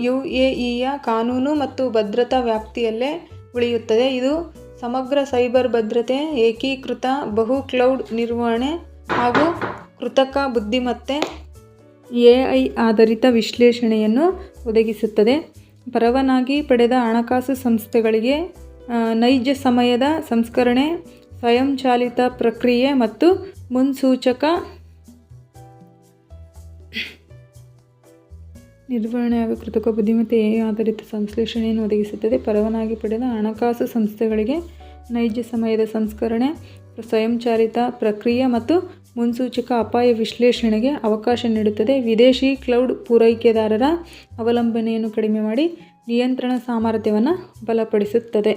UAEಯ ಕಾನೂನು ಮತ್ತು ಭದ್ರತಾ ವ್ಯಾಪ್ತಿಯಲ್ಲೇ ಉಳಿಯುತ್ತದೆ. ಇದು ಸಮಗ್ರ ಸೈಬರ್ ಭದ್ರತೆ, ಏಕೀಕೃತ ಬಹು ಕ್ಲೌಡ್ ನಿರ್ವಹಣೆ ಹಾಗೂ ಕೃತಕ ಬುದ್ಧಿಮತ್ತೆ AI ಆಧಾರಿತ ವಿಶ್ಲೇಷಣೆಯನ್ನು ಒದಗಿಸುತ್ತದೆ. ಪರವಾನಗಿ ಪಡೆದ ಹಣಕಾಸು ಸಂಸ್ಥೆಗಳಿಗೆ ನೈಜ ಸಮಯದ ಸಂಸ್ಕರಣೆ, ಸ್ವಯಂಚಾಲಿತ ಪ್ರಕ್ರಿಯೆ ಮತ್ತು ಮುನ್ಸೂಚಕ ನಿರ್ವಹಣೆ ಹಾಗೂ ಕೃತಕ ಬುದ್ಧಿಮತ್ತೆ AI ಆಧಾರಿತ ಸಂಶ್ಲೇಷಣೆಯನ್ನು ಒದಗಿಸುತ್ತದೆ. ಪರವಾನಗಿ ಪಡೆದ ಹಣಕಾಸು ಸಂಸ್ಥೆಗಳಿಗೆ ನೈಜ ಸಮಯದ ಸಂಸ್ಕರಣೆ, ಸ್ವಯಂಚಾಲಿತ ಪ್ರಕ್ರಿಯೆ ಮತ್ತು ಮುನ್ಸೂಚಕ ಅಪಾಯ ವಿಶ್ಲೇಷಣೆಗೆ ಅವಕಾಶ ನೀಡುತ್ತದೆ. ವಿದೇಶಿ ಕ್ಲೌಡ್ ಪೂರೈಕೆದಾರರ ಅವಲಂಬನೆಯನ್ನು ಕಡಿಮೆ ಮಾಡಿ ನಿಯಂತ್ರಣ ಸಾಮರ್ಥ್ಯವನ್ನು ಬಲಪಡಿಸುತ್ತದೆ.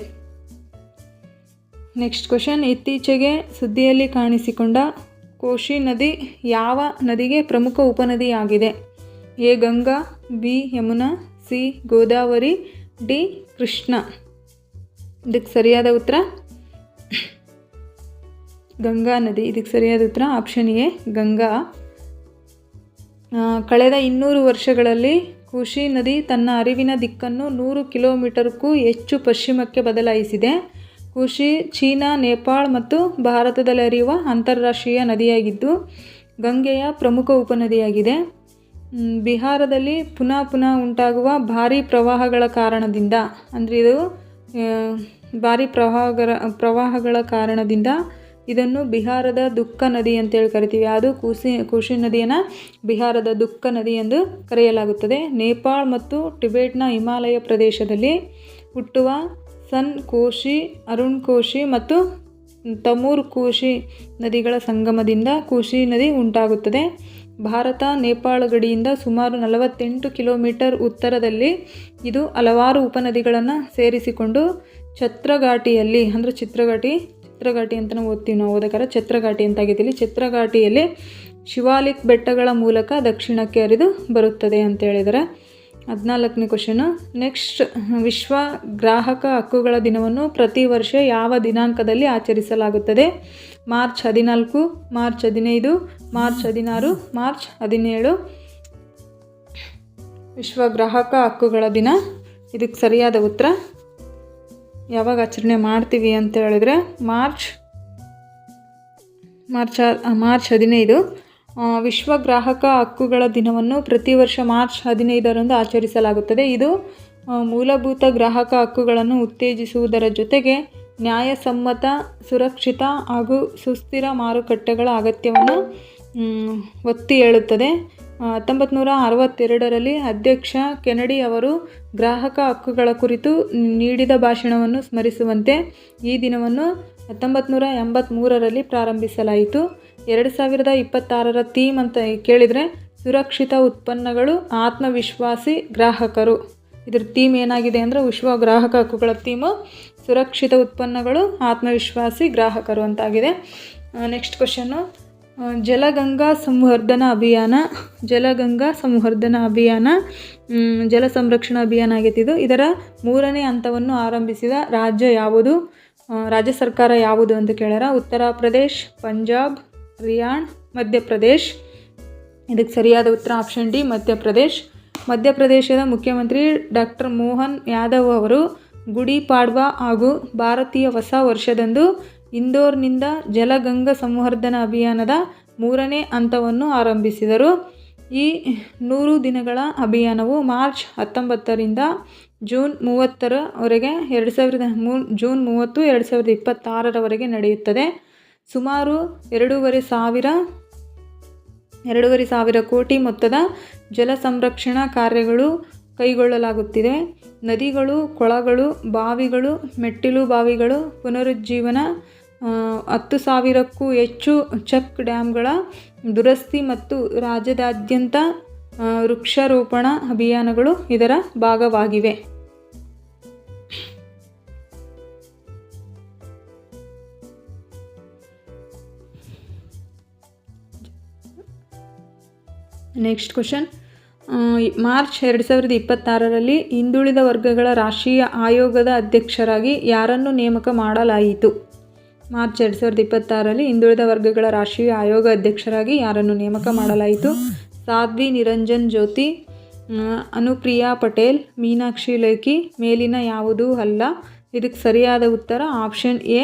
ನೆಕ್ಸ್ಟ್ ಕ್ವಶನ್, ಇತ್ತೀಚೆಗೆ ಸುದ್ದಿಯಲ್ಲಿ ಕಾಣಿಸಿಕೊಂಡ ಕೋಶಿ ನದಿ ಯಾವ ನದಿಗೆ ಪ್ರಮುಖ ಉಪನದಿಯಾಗಿದೆ? A Ganga, B Yamuna, C Godavari, D Krishna. ಇದಕ್ಕೆ ಸರಿಯಾದ ಉತ್ತರ ಗಂಗಾ ನದಿ. ಇದಕ್ಕೆ ಸರಿಯಾದ ಉತ್ತರ ಆಪ್ಷನ್ ಎ ಗಂಗಾ. ಕಳೆದ 200 ವರ್ಷಗಳಲ್ಲಿ ಕೋಶಿ ನದಿ ತನ್ನ ಹರಿವಿನ ದಿಕ್ಕನ್ನು 100 ಕಿಲೋಮೀಟರ್ಗೂ ಹೆಚ್ಚು ಪಶ್ಚಿಮಕ್ಕೆ ಬದಲಾಯಿಸಿದೆ. ಕೋಶಿ ಚೀನಾ, ನೇಪಾಳ ಮತ್ತು ಭಾರತದಲ್ಲಿ ಹರಿಯುವ ಅಂತಾರಾಷ್ಟ್ರೀಯ ನದಿಯಾಗಿದ್ದು ಗಂಗೆಯ ಪ್ರಮುಖ ಉಪನದಿಯಾಗಿದೆ. ಬಿಹಾರದಲ್ಲಿ ಪುನಃ ಉಂಟಾಗುವ ಭಾರೀ ಪ್ರವಾಹಗಳ ಕಾರಣದಿಂದ, ಅಂದರೆ ಇದು ಭಾರೀ ಪ್ರವಾಹಗಳ ಕಾರಣದಿಂದ ಇದನ್ನು ಬಿಹಾರದ ದುಃಖ ನದಿ ಅಂತೇಳಿ ಕರಿತೀವಿ. ಅದು ಕೋಶಿ ನದಿಯನ್ನು ಬಿಹಾರದ ದುಃಖ ನದಿ ಎಂದು ಕರೆಯಲಾಗುತ್ತದೆ. ನೇಪಾಳ ಮತ್ತು ಟಿಬೆಟ್ನ ಹಿಮಾಲಯ ಪ್ರದೇಶದಲ್ಲಿ ಹುಟ್ಟುವ ಸನ್ ಕೋಶಿ, ಅರುಣ್ ಕೋಶಿ ಮತ್ತು ತಮೂರ್ ಕೋಶಿ ನದಿಗಳ ಸಂಗಮದಿಂದ ಕೋಶಿ ನದಿ ಉಂಟಾಗುತ್ತದೆ. ಭಾರತ ನೇಪಾಳ ಗಡಿಯಿಂದ ಸುಮಾರು 48 ಕಿಲೋಮೀಟರ್ ಉತ್ತರದಲ್ಲಿ ಇದು ಹಲವಾರು ಉಪನದಿಗಳನ್ನು ಸೇರಿಸಿಕೊಂಡು ಛತ್ರಘಾಟಿಯಲ್ಲಿ, ಅಂದರೆ ಚಿತ್ರಘಾಟಿ ಅಂತ ನಾವು ಓದ್ತೀವಿ, ನಾವು ಓದಕ್ಕಾರ ಛತ್ರಘಾಟಿ ಅಂತ ಆಗಿದ್ದಲ್ಲಿ ಛತ್ರಘಾಟಿಯಲ್ಲಿ ಶಿವಾಲಿಕ್ ಬೆಟ್ಟಗಳ ಮೂಲಕ ದಕ್ಷಿಣಕ್ಕೆ ಹರಿದು ಬರುತ್ತದೆ ಅಂತ ಹೇಳಿದರೆ. 14ನೇ ಕ್ವಶನು. ನೆಕ್ಸ್ಟ್, ವಿಶ್ವ ಗ್ರಾಹಕ ಹಕ್ಕುಗಳ ದಿನವನ್ನು ಪ್ರತಿ ವರ್ಷ ಯಾವ ದಿನಾಂಕದಲ್ಲಿ ಆಚರಿಸಲಾಗುತ್ತದೆ? March 14, March 15, March 16, March 17. ವಿಶ್ವ ಗ್ರಾಹಕ ಹಕ್ಕುಗಳ ದಿನ. ಇದಕ್ಕೆ ಸರಿಯಾದ ಉತ್ತರ ಯಾವಾಗ ಆಚರಣೆ ಮಾಡ್ತೀವಿ ಅಂತ ಹೇಳಿದ್ರೆ ಮಾರ್ಚ್ 15. ವಿಶ್ವ ಗ್ರಾಹಕ ಹಕ್ಕುಗಳ ದಿನವನ್ನು ಪ್ರತಿ ವರ್ಷ ಮಾರ್ಚ್ 15ರಂದು ಆಚರಿಸಲಾಗುತ್ತದೆ. ಇದು ಮೂಲಭೂತ ಗ್ರಾಹಕ ಹಕ್ಕುಗಳನ್ನು ಉತ್ತೇಜಿಸುವುದರ ಜೊತೆಗೆ ನ್ಯಾಯಸಮ್ಮತ, ಸುರಕ್ಷಿತ ಹಾಗೂ ಸುಸ್ಥಿರ ಮಾರುಕಟ್ಟೆಗಳ ಅಗತ್ಯವನ್ನು ಒತ್ತಿ ಹೇಳುತ್ತದೆ. 1962ರಲ್ಲಿ ಅಧ್ಯಕ್ಷ ಕೆನಡಿ ಅವರು ಗ್ರಾಹಕ ಹಕ್ಕುಗಳ ಕುರಿತು ನೀಡಿದ ಭಾಷಣವನ್ನು ಸ್ಮರಿಸುವಂತೆ ಈ ದಿನವನ್ನು 1983ರಲ್ಲಿ ಪ್ರಾರಂಭಿಸಲಾಯಿತು. 2026ರ ಥೀಮ್ ಅಂತ ಕೇಳಿದರೆ ಸುರಕ್ಷಿತ ಉತ್ಪನ್ನಗಳು, ಆತ್ಮವಿಶ್ವಾಸಿ ಗ್ರಾಹಕರು. ಇದರ ಥೀಮ್ ಏನಾಗಿದೆ ಅಂದರೆ ವಿಶ್ವ ಗ್ರಾಹಕ ಹಕ್ಕುಗಳ ಥೀಮು ಸುರಕ್ಷಿತ ಉತ್ಪನ್ನಗಳು, ಆತ್ಮವಿಶ್ವಾಸಿ ಗ್ರಾಹಕರು ಅಂತಾಗಿದೆ. ನೆಕ್ಸ್ಟ್ ಕ್ವಶನ್ನು, ಜಲಗಂಗಾ ಸಂವರ್ಧನಾ ಅಭಿಯಾನ ಜಲ ಸಂರಕ್ಷಣಾ ಅಭಿಯಾನ ಆಗೈತೆ ಇದು. ಇದರ 3ನೇ ಹಂತವನ್ನು ಆರಂಭಿಸಿದ ರಾಜ್ಯ ಸರ್ಕಾರ ಯಾವುದು ಅಂತ ಕೇಳ್ಯಾರ. ಉತ್ತರ ಪ್ರದೇಶ್, ಪಂಜಾಬ್, ಹರಿಯಾಣ, ಮಧ್ಯಪ್ರದೇಶ್. ಇದಕ್ಕೆ ಸರಿಯಾದ ಉತ್ತರ ಆಪ್ಷನ್ ಡಿ, ಮಧ್ಯಪ್ರದೇಶ್. ಮಧ್ಯಪ್ರದೇಶದ ಮುಖ್ಯಮಂತ್ರಿ ಡಾಕ್ಟರ್ ಮೋಹನ್ ಯಾದವ್ ಅವರು ಗುಡಿ ಪಾಡ್ವಾ ಹಾಗೂ ಭಾರತೀಯ ಹೊಸ ವರ್ಷದಂದು ಇಂದೋರ್ನಿಂದ ಜಲಗಂಗಾ ಸಂವರ್ಧನಾ ಅಭಿಯಾನದ 3ನೇ ಹಂತವನ್ನು ಆರಂಭಿಸಿದರು. ಈ 100 ದಿನಗಳ ಅಭಿಯಾನವು ಮಾರ್ಚ್ 19ರಿಂದ ಜೂನ್ 30ರವರೆಗೆ ಜೂನ್ 30, 2026ರವರೆಗೆ ನಡೆಯುತ್ತದೆ. ಸುಮಾರು 2,500 ಕೋಟಿ ಮೊತ್ತದ ಜಲ ಸಂರಕ್ಷಣಾ ಕಾರ್ಯಗಳು ಕೈಗೊಳ್ಳಲಾಗುತ್ತಿದೆ. ನದಿಗಳು, ಕೊಳಗಳು, ಬಾವಿಗಳು, ಮೆಟ್ಟಿಲು ಬಾವಿಗಳು ಪುನರುಜ್ಜೀವನ, 10,000ಕ್ಕೂ ಹೆಚ್ಚು ಚೆಕ್ ಡ್ಯಾಮ್ಗಳ ದುರಸ್ತಿ ಮತ್ತು ರಾಜ್ಯದಾದ್ಯಂತ ವೃಕ್ಷಾರೋಪಣ ಅಭಿಯಾನಗಳು ಇದರ ಭಾಗವಾಗಿವೆ. ನೆಕ್ಸ್ಟ್ ಕ್ವಶನ್, ಮಾರ್ಚ್ 2026ರಲ್ಲಿ ಹಿಂದುಳಿದ ವರ್ಗಗಳ ರಾಷ್ಟ್ರೀಯ ಆಯೋಗದ ಅಧ್ಯಕ್ಷರಾಗಿ ಯಾರನ್ನು ನೇಮಕ ಮಾಡಲಾಯಿತು? ಮಾರ್ಚ್ 2026ರಲ್ಲಿ ಹಿಂದುಳಿದ ವರ್ಗಗಳ ರಾಷ್ಟ್ರೀಯ ಆಯೋಗ ಅಧ್ಯಕ್ಷರಾಗಿ ಯಾರನ್ನು ನೇಮಕ ಮಾಡಲಾಯಿತು? ಸಾಧ್ವಿ ನಿರಂಜನ್ ಜ್ಯೋತಿ, ಅನುಪ್ರಿಯಾ ಪಟೇಲ್, ಮೀನಾಕ್ಷಿ ಲೇಖಿ. ಮೇಲಿನ ಯಾವುದೂ ಅಲ್ಲ. ಇದಕ್ಕೆ ಸರಿಯಾದ ಉತ್ತರ ಆಪ್ಷನ್ ಎ,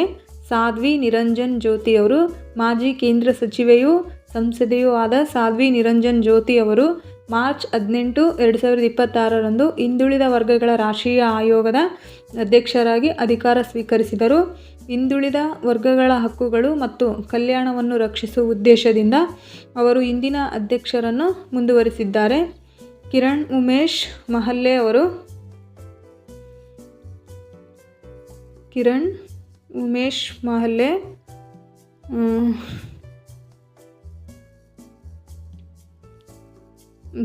ಸಾಧ್ವಿ ನಿರಂಜನ್ ಜ್ಯೋತಿ ಅವರು. ಮಾಜಿ ಕೇಂದ್ರ ಸಚಿವೆಯೂ ಸಂಸದೆಯೂ ಆದ ಸಾಧ್ವಿ ನಿರಂಜನ್ ಜ್ಯೋತಿ ಅವರು ಮಾರ್ಚ್ 18, 2026ರಂದು ಹಿಂದುಳಿದ ವರ್ಗಗಳ ರಾಷ್ಟ್ರೀಯ ಆಯೋಗದ ಅಧ್ಯಕ್ಷರಾಗಿ ಅಧಿಕಾರ ಸ್ವೀಕರಿಸಿದರು. ಹಿಂದುಳಿದ ವರ್ಗಗಳ ಹಕ್ಕುಗಳು ಮತ್ತು ಕಲ್ಯಾಣವನ್ನು ರಕ್ಷಿಸುವ ಉದ್ದೇಶದಿಂದ ಅವರು ಇಂದಿನ ಅಧ್ಯಕ್ಷರನ್ನು ಮುಂದುವರಿಸಿದ್ದಾರೆ. ಕಿರಣ್ ಉಮೇಶ್ ಮಹಲ್ಲೆ ಅವರು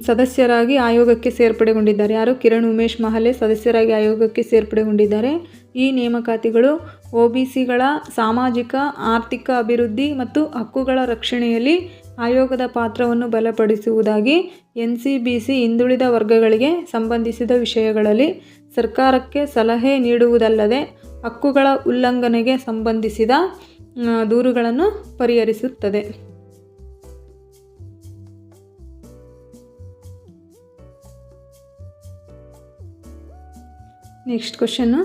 ಸದಸ್ಯರಾಗಿ ಆಯೋಗಕ್ಕೆ ಸೇರ್ಪಡೆಗೊಂಡಿದ್ದಾರೆ. ಯಾರು? ಕಿರಣ್ ಉಮೇಶ್ ಮಹಲ್ಲೆ ಸದಸ್ಯರಾಗಿ ಆಯೋಗಕ್ಕೆ ಸೇರ್ಪಡೆಗೊಂಡಿದ್ದಾರೆ. ಈ ನೇಮಕಾತಿಗಳು OBCಗಳ ಸಾಮಾಜಿಕ, ಆರ್ಥಿಕ ಅಭಿವೃದ್ಧಿ ಮತ್ತು ಹಕ್ಕುಗಳ ರಕ್ಷಣೆಯಲ್ಲಿ ಆಯೋಗದ ಪಾತ್ರವನ್ನು ಬಲಪಡಿಸುವುದಾಗಿ NCBC ಹಿಂದುಳಿದ ವರ್ಗಗಳಿಗೆ ಸಂಬಂಧಿಸಿದ ವಿಷಯಗಳಲ್ಲಿ ಸರ್ಕಾರಕ್ಕೆ ಸಲಹೆ ನೀಡುವುದಲ್ಲದೆ ಹಕ್ಕುಗಳ ಉಲ್ಲಂಘನೆಗೆ ಸಂಬಂಧಿಸಿದ ದೂರುಗಳನ್ನು ಪರಿಹರಿಸುತ್ತದೆ. ನೆಕ್ಸ್ಟ್ ಕ್ವಶನ್ನು,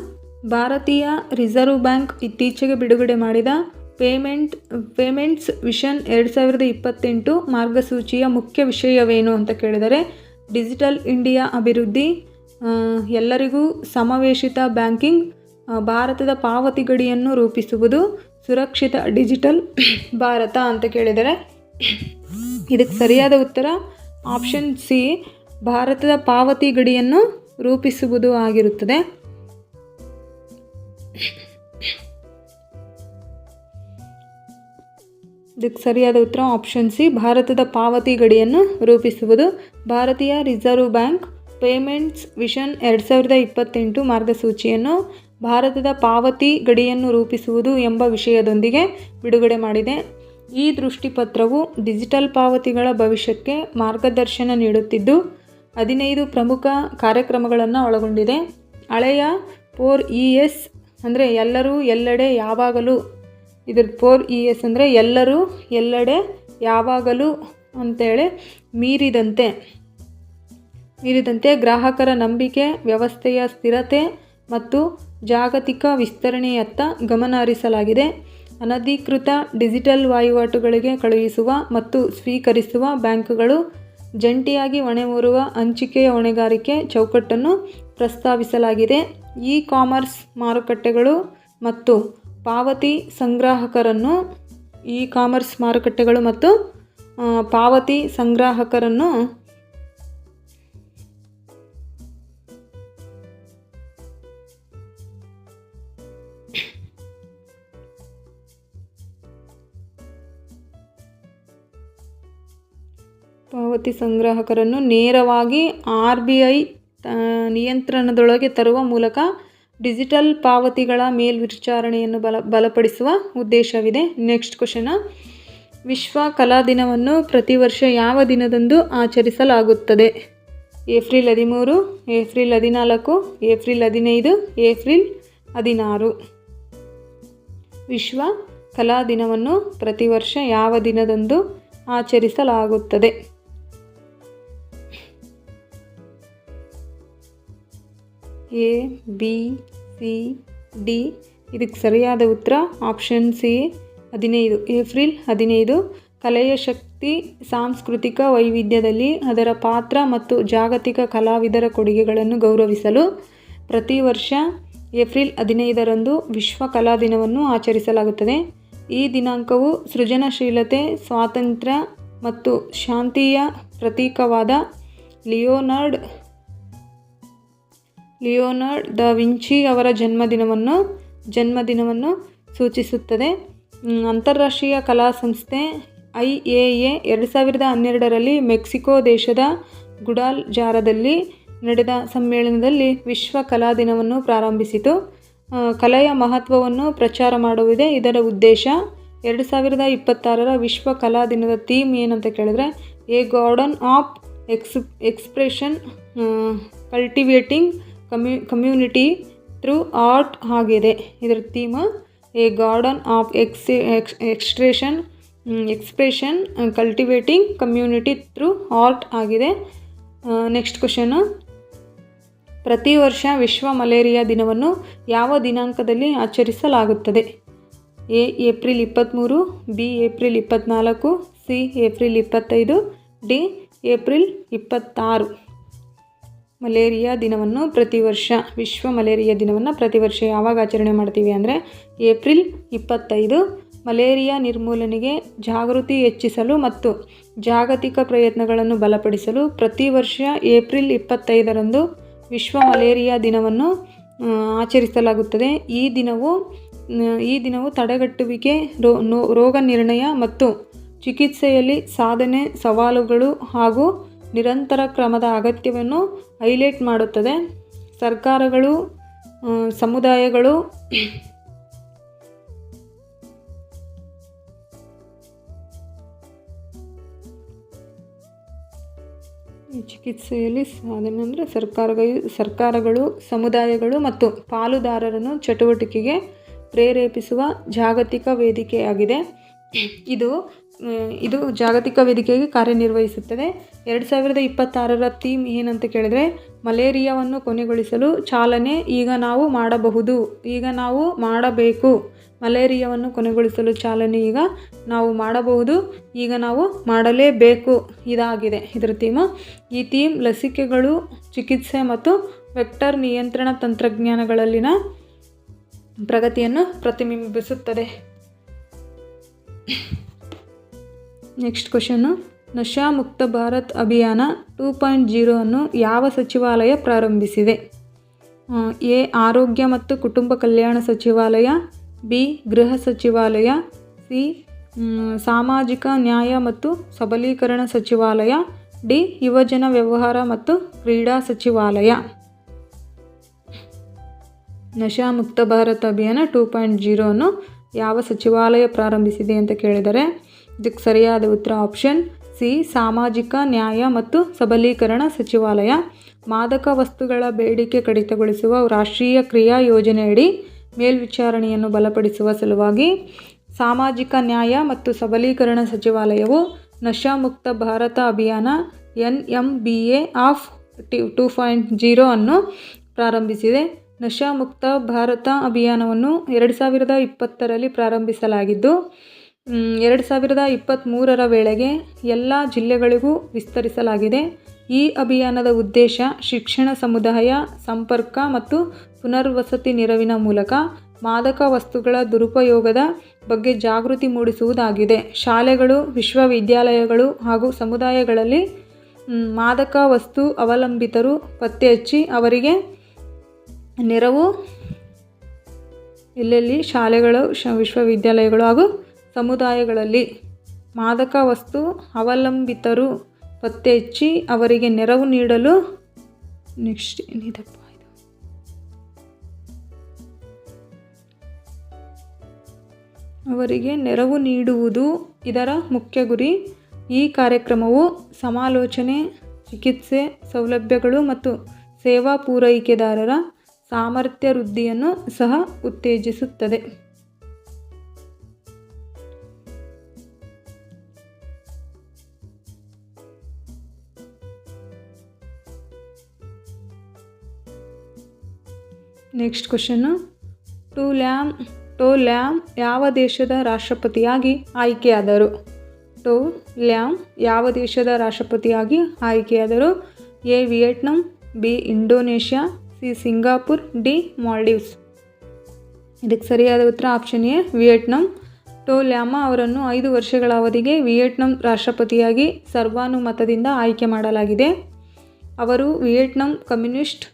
ಭಾರತೀಯ ರಿಸರ್ವ್ ಬ್ಯಾಂಕ್ ಇತ್ತೀಚೆಗೆ ಬಿಡುಗಡೆ ಮಾಡಿದ ಪೇಮೆಂಟ್ಸ್ ವಿಷನ್ 2028 ಮಾರ್ಗಸೂಚಿಯ ಮುಖ್ಯ ವಿಷಯವೇನು ಅಂತ ಕೇಳಿದರೆ ಡಿಜಿಟಲ್ ಇಂಡಿಯಾ ಅಭಿವೃದ್ಧಿ, ಎಲ್ಲರಿಗೂ ಸಮಾವೇಶಿತ ಬ್ಯಾಂಕಿಂಗ್, ಭಾರತದ ಪಾವತಿ ಗಡಿಯನ್ನು ರೂಪಿಸುವುದು, ಸುರಕ್ಷಿತ ಡಿಜಿಟಲ್ ಭಾರತ ಅಂತ ಕೇಳಿದರೆ ಇದಕ್ಕೆ ಸರಿಯಾದ ಉತ್ತರ ಆಪ್ಷನ್ ಸಿ, ಭಾರತದ ಪಾವತಿ ಗಡಿಯನ್ನು ರೂಪಿಸುವುದು ಆಗಿರುತ್ತದೆ. ಇದಕ್ಕೆ ಸರಿಯಾದ ಉತ್ತರ ಆಪ್ಷನ್ ಸಿ, ಭಾರತದ ಪಾವತಿ ಗಡಿಯನ್ನು ರೂಪಿಸುವುದು. ಭಾರತೀಯ ರಿಸರ್ವ್ ಬ್ಯಾಂಕ್ ಪೇಮೆಂಟ್ಸ್ ವಿಷನ್ 2028 ಮಾರ್ಗಸೂಚಿಯನ್ನು ಭಾರತದ ಪಾವತಿ ಗಡಿಯನ್ನು ರೂಪಿಸುವುದು ಎಂಬ ವಿಷಯದೊಂದಿಗೆ ಬಿಡುಗಡೆ ಮಾಡಿದೆ. ಈ ದೃಷ್ಟಿಪತ್ರವು ಡಿಜಿಟಲ್ ಪಾವತಿಗಳ ಭವಿಷ್ಯಕ್ಕೆ ಮಾರ್ಗದರ್ಶನ ನೀಡುತ್ತಿದ್ದು 15 ಪ್ರಮುಖ ಕಾರ್ಯಕ್ರಮಗಳನ್ನು ಒಳಗೊಂಡಿದೆ. ಹಳೆಯ 4ES ಅಂದರೆ ಎಲ್ಲರೂ, ಎಲ್ಲೆಡೆ, ಯಾವಾಗಲೂ. ಇದ್ರ 4ES ಅಂದರೆ ಎಲ್ಲರೂ, ಎಲ್ಲೆಡೆ, ಯಾವಾಗಲೂ ಅಂತೇಳಿ ಮೀರಿದಂತೆ ಗ್ರಾಹಕರ ನಂಬಿಕೆ, ವ್ಯವಸ್ಥೆಯ ಸ್ಥಿರತೆ ಮತ್ತು ಜಾಗತಿಕ ವಿಸ್ತರಣೆಯತ್ತ ಗಮನ ಹರಿಸಲಾಗಿದೆ. ಅನಧಿಕೃತ ಡಿಜಿಟಲ್ ವಹಿವಾಟುಗಳಿಗೆ ಕಳುಹಿಸುವ ಮತ್ತು ಸ್ವೀಕರಿಸುವ ಬ್ಯಾಂಕುಗಳು ಜಂಟಿಯಾಗಿ ಹೊಣೆ ಹೊರುವ ಹಂಚಿಕೆಯ ಹೊಣೆಗಾರಿಕೆ ಚೌಕಟ್ಟನ್ನು ಪ್ರಸ್ತಾವಿಸಲಾಗಿದೆ. ಇ ಕಾಮರ್ಸ್ ಮಾರುಕಟ್ಟೆಗಳು ಮತ್ತು ಪಾವತಿ ಸಂಗ್ರಾಹಕರನ್ನು ಪಾವತಿ ಸಂಗ್ರಾಹಕರನ್ನು ನೇರವಾಗಿ RBI ನಿಯಂತ್ರಣದೊಳಗೆ ತರುವ ಮೂಲಕ ಡಿಜಿಟಲ್ ಪಾವತಿಗಳ ಮೇಲ್ವಿಚಾರಣೆಯನ್ನು ಬಲಪಡಿಸುವ ಉದ್ದೇಶವಿದೆ. ನೆಕ್ಸ್ಟ್ ಕ್ವಶನ್, ವಿಶ್ವ ಕಲಾ ದಿನವನ್ನು ಪ್ರತಿ ವರ್ಷ ಯಾವ ದಿನದಂದು ಆಚರಿಸಲಾಗುತ್ತದೆ? April 13, April 14, April 15, April 16. ವಿಶ್ವ ಕಲಾ ದಿನವನ್ನು ಪ್ರತಿ ವರ್ಷ ಯಾವ ದಿನದಂದು ಆಚರಿಸಲಾಗುತ್ತದೆ? A, B, C, D. ಇದಕ್ಕೆ ಸರಿಯಾದ ಉತ್ತರ ಆಪ್ಷನ್ ಸಿ 15, ಏಪ್ರಿಲ್ 15. ಕಲೆಯ ಶಕ್ತಿ, ಸಾಂಸ್ಕೃತಿಕ ವೈವಿಧ್ಯದಲ್ಲಿ ಅದರ ಪಾತ್ರ ಮತ್ತು ಜಾಗತಿಕ ಕಲಾವಿದರ ಕೊಡುಗೆಗಳನ್ನು ಗೌರವಿಸಲು ಪ್ರತಿ ವರ್ಷ ಏಪ್ರಿಲ್ 15ರಂದು ವಿಶ್ವ ಕಲಾ ದಿನವನ್ನು ಆಚರಿಸಲಾಗುತ್ತದೆ. ಈ ದಿನಾಂಕವು ಸೃಜನಶೀಲತೆ, ಸ್ವಾತಂತ್ರ್ಯ ಮತ್ತು ಶಾಂತಿಯ ಪ್ರತೀಕವಾದ ಲಿಯೋನಾರ್ಡ್ ದ ವಿಂಚಿ ಅವರ ಜನ್ಮದಿನವನ್ನು ಸೂಚಿಸುತ್ತದೆ. ಅಂತಾರಾಷ್ಟ್ರೀಯ ಕಲಾ ಸಂಸ್ಥೆ IAA 2012ರಲ್ಲಿ ಮೆಕ್ಸಿಕೋ ದೇಶದ ಗುಡಾಲ್ಜಾರದಲ್ಲಿ ನಡೆದ ಸಮ್ಮೇಳನದಲ್ಲಿ ವಿಶ್ವ ಕಲಾ ದಿನವನ್ನು ಪ್ರಾರಂಭಿಸಿತು. ಕಲೆಯ ಮಹತ್ವವನ್ನು ಪ್ರಚಾರ ಮಾಡುವುದೇ ಇದರ ಉದ್ದೇಶ. 2026ರ ವಿಶ್ವ ಕಲಾ ದಿನದ ಥೀಮ್ ಏನಂತ ಕೇಳಿದ್ರೆ A garden of expression cultivating community through art ಆಗಿದೆ. ಇದರ theme A garden of expression cultivating community through art ಆಗಿದೆ. ನೆಕ್ಸ್ಟ್ ಕ್ವಶನು, ಪ್ರತಿ ವರ್ಷ ವಿಶ್ವ ಮಲೇರಿಯಾ ದಿನವನ್ನು ಯಾವ ದಿನಾಂಕದಲ್ಲಿ ಆಚರಿಸಲಾಗುತ್ತದೆ? A, April 23, B, April 24, C, April 25, D, April 26. ವಿಶ್ವ ಮಲೇರಿಯಾ ದಿನವನ್ನು ಪ್ರತಿ ವರ್ಷ ಯಾವಾಗ ಆಚರಣೆ ಮಾಡ್ತೀವಿ ಅಂದರೆ ಏಪ್ರಿಲ್ 25. ಮಲೇರಿಯಾ ನಿರ್ಮೂಲನೆಗೆ ಜಾಗೃತಿ ಹೆಚ್ಚಿಸಲು ಮತ್ತು ಜಾಗತಿಕ ಪ್ರಯತ್ನಗಳನ್ನು ಬಲಪಡಿಸಲು ಪ್ರತಿ ವರ್ಷ ಏಪ್ರಿಲ್ 25ರಂದು ವಿಶ್ವ ಮಲೇರಿಯಾ ದಿನವನ್ನು ಆಚರಿಸಲಾಗುತ್ತದೆ. ಈ ದಿನವು ತಡೆಗಟ್ಟುವಿಕೆ, ರೋಗ ನಿರ್ಣಯ ಮತ್ತು ಚಿಕಿತ್ಸೆಯಲ್ಲಿ ಸಾಧನೆ, ಸವಾಲುಗಳು ಹಾಗೂ ನಿರಂತರ ಕ್ರಮದ ಅಗತ್ಯವನ್ನು ಹೈಲೈಟ್ ಮಾಡುತ್ತದೆ. ಸರ್ಕಾರಗಳು, ಸಮುದಾಯಗಳು ಚಿಕಿತ್ಸೆಯಲ್ಲಿ ಸಾಧನೆ ಅಂದರೆ ಸರ್ಕಾರಗಳು, ಸಮುದಾಯಗಳು ಮತ್ತು ಪಾಲುದಾರರನ್ನು ಚಟುವಟಿಕೆಗೆ ಪ್ರೇರೇಪಿಸುವ ಜಾಗತಿಕ ವೇದಿಕೆಯಾಗಿದೆ. ಇದು ಜಾಗತಿಕ ವೇದಿಕೆಯಾಗಿ ಕಾರ್ಯನಿರ್ವಹಿಸುತ್ತದೆ. 2026ರ ಥೀಮ್ ಏನಂತ ಕೇಳಿದ್ರೆ ಮಲೇರಿಯಾವನ್ನು ಕೊನೆಗೊಳಿಸಲು ಚಾಲನೆ, ಈಗ ನಾವು ಮಾಡಬೇಕು. ಮಲೇರಿಯಾವನ್ನು ಕೊನೆಗೊಳಿಸಲು ಚಾಲನೆ, ಈಗ ನಾವು ಮಾಡಬಹುದು, ಈಗ ನಾವು ಮಾಡಲೇಬೇಕು, ಇದಾಗಿದೆ ಇದರ ಥೀಮ್. ಈ ಥೀಮ್ ಲಸಿಕೆಗಳು, ಚಿಕಿತ್ಸೆ ಮತ್ತು ವೆಕ್ಟರ್ ನಿಯಂತ್ರಣ ತಂತ್ರಜ್ಞಾನಗಳಲ್ಲಿನ ಪ್ರಗತಿಯನ್ನು ಪ್ರತಿಬಿಂಬಿಸುತ್ತದೆ. ನೆಕ್ಸ್ಟ್ ಕ್ವಶನ್ನು, ನಶಾ ಮುಕ್ತ ಭಾರತ್ ಅಭಿಯಾನ 2.0 ಅನ್ನು ಯಾವ ಸಚಿವಾಲಯ ಪ್ರಾರಂಭಿಸಿದೆ? A, ಆರೋಗ್ಯ ಮತ್ತು ಕುಟುಂಬ ಕಲ್ಯಾಣ ಸಚಿವಾಲಯ, B, ಗೃಹ ಸಚಿವಾಲಯ, C, ಸಾಮಾಜಿಕ ನ್ಯಾಯ ಮತ್ತು ಸಬಲೀಕರಣ ಸಚಿವಾಲಯ, D, ಯುವಜನ ವ್ಯವಹಾರ ಮತ್ತು ಕ್ರೀಡಾ ಸಚಿವಾಲಯ. ನಶಾ ಮುಕ್ತ ಭಾರತ ಅಭಿಯಾನ 2.0 ಅನ್ನು ಯಾವ ಸಚಿವಾಲಯ ಪ್ರಾರಂಭಿಸಿದೆ ಅಂತ ಕೇಳಿದರೆ ಇದಕ್ಕೆ ಸರಿಯಾದ ಉತ್ತರ ಆಪ್ಷನ್ ಸಿ, ಸಾಮಾಜಿಕ ನ್ಯಾಯ ಮತ್ತು ಸಬಲೀಕರಣ ಸಚಿವಾಲಯ. ಮಾದಕ ವಸ್ತುಗಳ ಬೇಡಿಕೆ ಕಡಿತಗೊಳಿಸುವ ರಾಷ್ಟ್ರೀಯ ಕ್ರಿಯಾ ಯೋಜನೆಯಡಿ ಮೇಲ್ವಿಚಾರಣೆಯನ್ನು ಬಲಪಡಿಸುವ ಸಲುವಾಗಿ ಸಾಮಾಜಿಕ ನ್ಯಾಯ ಮತ್ತು ಸಬಲೀಕರಣ ಸಚಿವಾಲಯವು ನಶಾ ಮುಕ್ತ ಭಾರತ ಅಭಿಯಾನ NMBA ಆಫ್ 2.0 ಅನ್ನು ಪ್ರಾರಂಭಿಸಿದೆ. ನಶಾ ಮುಕ್ತ ಭಾರತ ಅಭಿಯಾನವನ್ನು 2020ರಲ್ಲಿ ಪ್ರಾರಂಭಿಸಲಾಗಿದ್ದು 2023ರ ವೇಳೆಗೆ ಎಲ್ಲ ಜಿಲ್ಲೆಗಳಿಗೂ ವಿಸ್ತರಿಸಲಾಗಿದೆ. ಈ ಅಭಿಯಾನದ ಉದ್ದೇಶ ಶಿಕ್ಷಣ, ಸಮುದಾಯ ಸಂಪರ್ಕ ಮತ್ತು ಪುನರ್ವಸತಿ ನೆರವಿನ ಮೂಲಕ ಮಾದಕ ವಸ್ತುಗಳ ದುರುಪಯೋಗದ ಬಗ್ಗೆ ಜಾಗೃತಿ ಮೂಡಿಸುವುದಾಗಿದೆ. ಶಾಲೆಗಳು, ವಿಶ್ವವಿದ್ಯಾಲಯಗಳು ಹಾಗೂ ಸಮುದಾಯಗಳಲ್ಲಿ ಮಾದಕ ವಸ್ತು ಅವಲಂಬಿತರು ಪತ್ತೆ ಹಚ್ಚಿ ಅವರಿಗೆ ನೆರವು ಎಲ್ಲೆಲ್ಲಿ ಶಾಲೆಗಳು, ವಿಶ್ವವಿದ್ಯಾಲಯಗಳು ಹಾಗೂ ಸಮುದಾಯಗಳಲ್ಲಿ ಮಾದಕ ವಸ್ತು ಅವಲಂಬಿತರು ಪತ್ತೆ ಹಚ್ಚಿ ಅವರಿಗೆ ನೆರವು ನೀಡಲು ಅವರಿಗೆ ನೆರವು ನೀಡುವುದು ಇದರ ಮುಖ್ಯ ಗುರಿ. ಈ ಕಾರ್ಯಕ್ರಮವು ಸಮಾಲೋಚನೆ, ಚಿಕಿತ್ಸೆ ಸೌಲಭ್ಯಗಳು ಮತ್ತು ಸೇವಾ ಪೂರೈಕೆದಾರರ ಸಾಮರ್ಥ್ಯ ವೃದ್ಧಿಯನ್ನು ಸಹ ಉತ್ತೇಜಿಸುತ್ತದೆ. ನೆಕ್ಸ್ಟ್ ಕ್ವಶನ್ನು, ಟೋ ಲ್ಯಾಮ್ ಯಾವ ದೇಶದ ರಾಷ್ಟ್ರಪತಿಯಾಗಿ ಆಯ್ಕೆಯಾದರು? ಟೋ ಲ್ಯಾಮ್ ಯಾವ ದೇಶದ ರಾಷ್ಟ್ರಪತಿಯಾಗಿ ಆಯ್ಕೆಯಾದರು? A Vietnam, B Indonesia, C Singapore, D Maldives. ಇದಕ್ಕೆ ಸರಿಯಾದ ಉತ್ತರ ಆಪ್ಷನ್ ಎ ವಿಯೆಟ್ನಾಂ. ಟೋ ಲ್ಯಾಮ ಅವರನ್ನು 5 ವರ್ಷಗಳ ಅವಧಿಗೆ ವಿಯೆಟ್ನಾಂ ರಾಷ್ಟ್ರಪತಿಯಾಗಿ ಸರ್ವಾನುಮತದಿಂದ ಆಯ್ಕೆ ಮಾಡಲಾಗಿದೆ. ಅವರು ವಿಯೆಟ್ನಾಂ ಕಮ್ಯುನಿಸ್ಟ್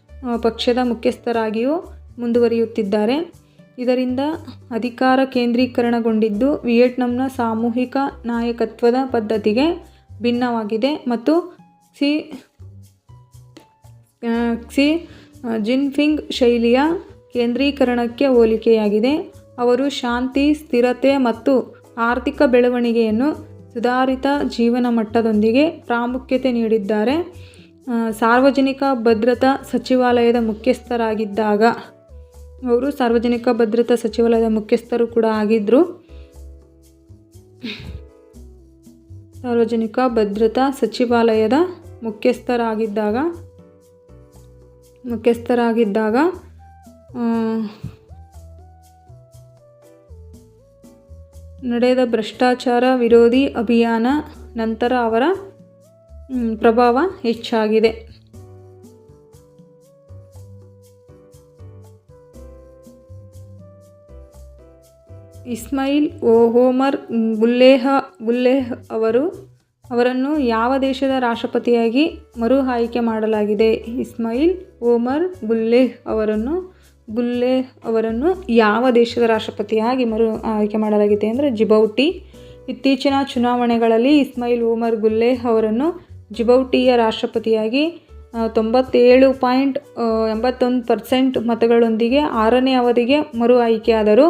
ಪಕ್ಷದ ಮುಖ್ಯಸ್ಥರಾಗಿಯೂ ಮುಂದುವರಿಯುತ್ತಿದ್ದಾರೆ. ಇದರಿಂದ ಅಧಿಕಾರ ಕೇಂದ್ರೀಕರಣಗೊಂಡಿದ್ದು ವಿಯೆಟ್ನಾಂನ ಸಾಮೂಹಿಕ ನಾಯಕತ್ವದ ಪದ್ಧತಿಗೆ ಭಿನ್ನವಾಗಿದೆ ಮತ್ತು ಕ್ಸಿ ಜಿನ್ಪಿಂಗ್ ಶೈಲಿಯ ಕೇಂದ್ರೀಕರಣಕ್ಕೆ ಹೋಲಿಕೆಯಾಗಿದೆ. ಅವರು ಶಾಂತಿ, ಸ್ಥಿರತೆ ಮತ್ತು ಆರ್ಥಿಕ ಬೆಳವಣಿಗೆಯನ್ನು ಸುಧಾರಿತ ಜೀವನ ಮಟ್ಟದೊಂದಿಗೆ ಪ್ರಾಮುಖ್ಯತೆ ನೀಡಿದ್ದಾರೆ. ಸಾರ್ವಜನಿಕ ಭದ್ರತಾ ಸಚಿವಾಲಯದ ಮುಖ್ಯಸ್ಥರಾಗಿದ್ದಾಗ ಅವರು ಸಾರ್ವಜನಿಕ ಭದ್ರತಾ ಸಚಿವಾಲಯದ ಮುಖ್ಯಸ್ಥರು ಕೂಡ ಆಗಿದ್ದರು. ಸಾರ್ವಜನಿಕ ಭದ್ರತಾ ಸಚಿವಾಲಯದ ಮುಖ್ಯಸ್ಥರಾಗಿದ್ದಾಗ ನಡೆದ ಭ್ರಷ್ಟಾಚಾರ ವಿರೋಧಿ ಅಭಿಯಾನ ನಂತರ ಅವರ ಪ್ರಭಾವ ಹೆಚ್ಚಾಗಿದೆ. ಇಸ್ಮಾಯಿಲ್ ಓಮರ್ ಗುಲ್ಲೇಹ್ ಅವರನ್ನು ಯಾವ ದೇಶದ ರಾಷ್ಟ್ರಪತಿಯಾಗಿ ಮರು ಆಯ್ಕೆ ಮಾಡಲಾಗಿದೆ? ಇಸ್ಮಾಯಿಲ್ ಓಮರ್ ಗುಲ್ಲೇಹ್ ಅವರನ್ನು ಯಾವ ದೇಶದ ರಾಷ್ಟ್ರಪತಿಯಾಗಿ ಮರು ಆಯ್ಕೆ ಮಾಡಲಾಗಿದೆ ಅಂದರೆ ಜಿಬೌಟಿ. ಇತ್ತೀಚಿನ ಚುನಾವಣೆಗಳಲ್ಲಿ ಇಸ್ಮಾಯಿಲ್ ಓಮರ್ ಗುಲ್ಲೇಹ್ ಅವರನ್ನು ಜಿಬೌಟಿಯ ರಾಷ್ಟ್ರಪತಿಯಾಗಿ 97.81% ಮತಗಳೊಂದಿಗೆ 6ನೇ ಅವಧಿಗೆ ಮರು ಆಯ್ಕೆಯಾದರು.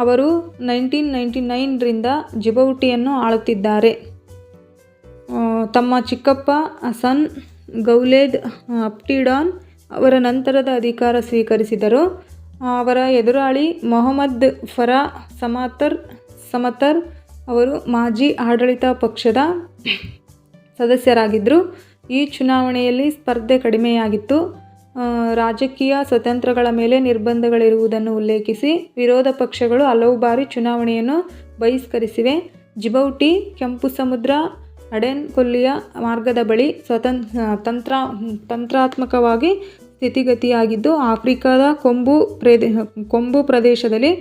ಅವರು 1999ರಿಂದ ಜಿಬೌಟಿಯನ್ನು ಆಳುತ್ತಿದ್ದಾರೆ. ತಮ್ಮ ಚಿಕ್ಕಪ್ಪ ಹಸನ್ ಗೌಲೇದ್ ಅಬ್ಟಿಡಾನ್ ಅವರ ನಂತರದ ಅಧಿಕಾರ ಸ್ವೀಕರಿಸಿದರು. ಅವರ ಎದುರಾಳಿ ಮೊಹಮ್ಮದ್ ಫರಾ ಸಮತರ್ ಅವರು ಮಾಜಿ ಆಡಳಿತ ಪಕ್ಷದ ಸದಸ್ಯರಾಗಿದ್ದರು. ಈ ಚುನಾವಣೆಯಲ್ಲಿ ಸ್ಪರ್ಧೆ ಕಡಿಮೆಯಾಗಿತ್ತು. ರಾಜಕೀಯ ಸ್ವತಂತ್ರಗಳ ಮೇಲೆ ನಿರ್ಬಂಧಗಳಿರುವುದನ್ನು ಉಲ್ಲೇಖಿಸಿ ವಿರೋಧ ಪಕ್ಷಗಳು ಹಲವು ಬಾರಿ ಚುನಾವಣೆಯನ್ನು ಬಹಿಷ್ಕರಿಸಿವೆ. ಜಿಬೌಟಿ ಕೆಂಪು ಸಮುದ್ರ ಅಡೆನ್ ಕೊಲ್ಲಿಯ ಮಾರ್ಗದ ಬಳಿ ತಂತ್ರಾತ್ಮಕವಾಗಿ ಸ್ಥಿತಿಗತಿಯಾಗಿದ್ದು ಆಫ್ರಿಕಾದ ಕೊಂಬು ಪ್ರದೇಶದಲ್ಲಿ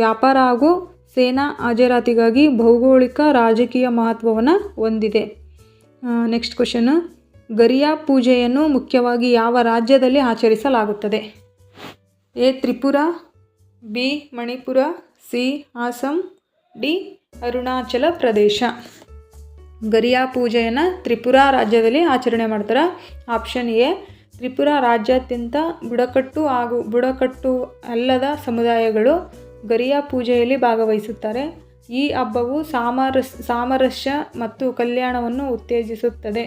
ವ್ಯಾಪಾರ ಹಾಗೂ ಸೇನಾ ಹಾಜರಾತಿಗಾಗಿ ಭೌಗೋಳಿಕ ರಾಜಕೀಯ ಮಹತ್ವವನ್ನು ಹೊಂದಿದೆ. ನೆಕ್ಸ್ಟ್ ಕ್ವಶನ್ನು, ಗರಿಯಾ ಪೂಜೆಯನ್ನು ಮುಖ್ಯವಾಗಿ ಯಾವ ರಾಜ್ಯದಲ್ಲಿ ಆಚರಿಸಲಾಗುತ್ತದೆ? A Tripura, B Manipur, C Assam, D Arunachal Pradesh. ಗರಿಯಾ ಪೂಜೆಯನ್ನು ತ್ರಿಪುರಾ ರಾಜ್ಯದಲ್ಲಿ ಆಚರಣೆ ಮಾಡ್ತಾರೆ. ಆಪ್ಷನ್ ಎ ತ್ರಿಪುರಾ ರಾಜ್ಯಾದ್ಯಂತ ಬುಡಕಟ್ಟು ಹಾಗೂ ಬುಡಕಟ್ಟು ಅಲ್ಲದ ಸಮುದಾಯಗಳು ಗರಿಯಾ ಪೂಜೆಯಲ್ಲಿ ಭಾಗವಹಿಸುತ್ತಾರೆ. ಈ ಹಬ್ಬವು ಸಾಮರಸ್ಯ ಮತ್ತು ಕಲ್ಯಾಣವನ್ನು ಉತ್ತೇಜಿಸುತ್ತದೆ.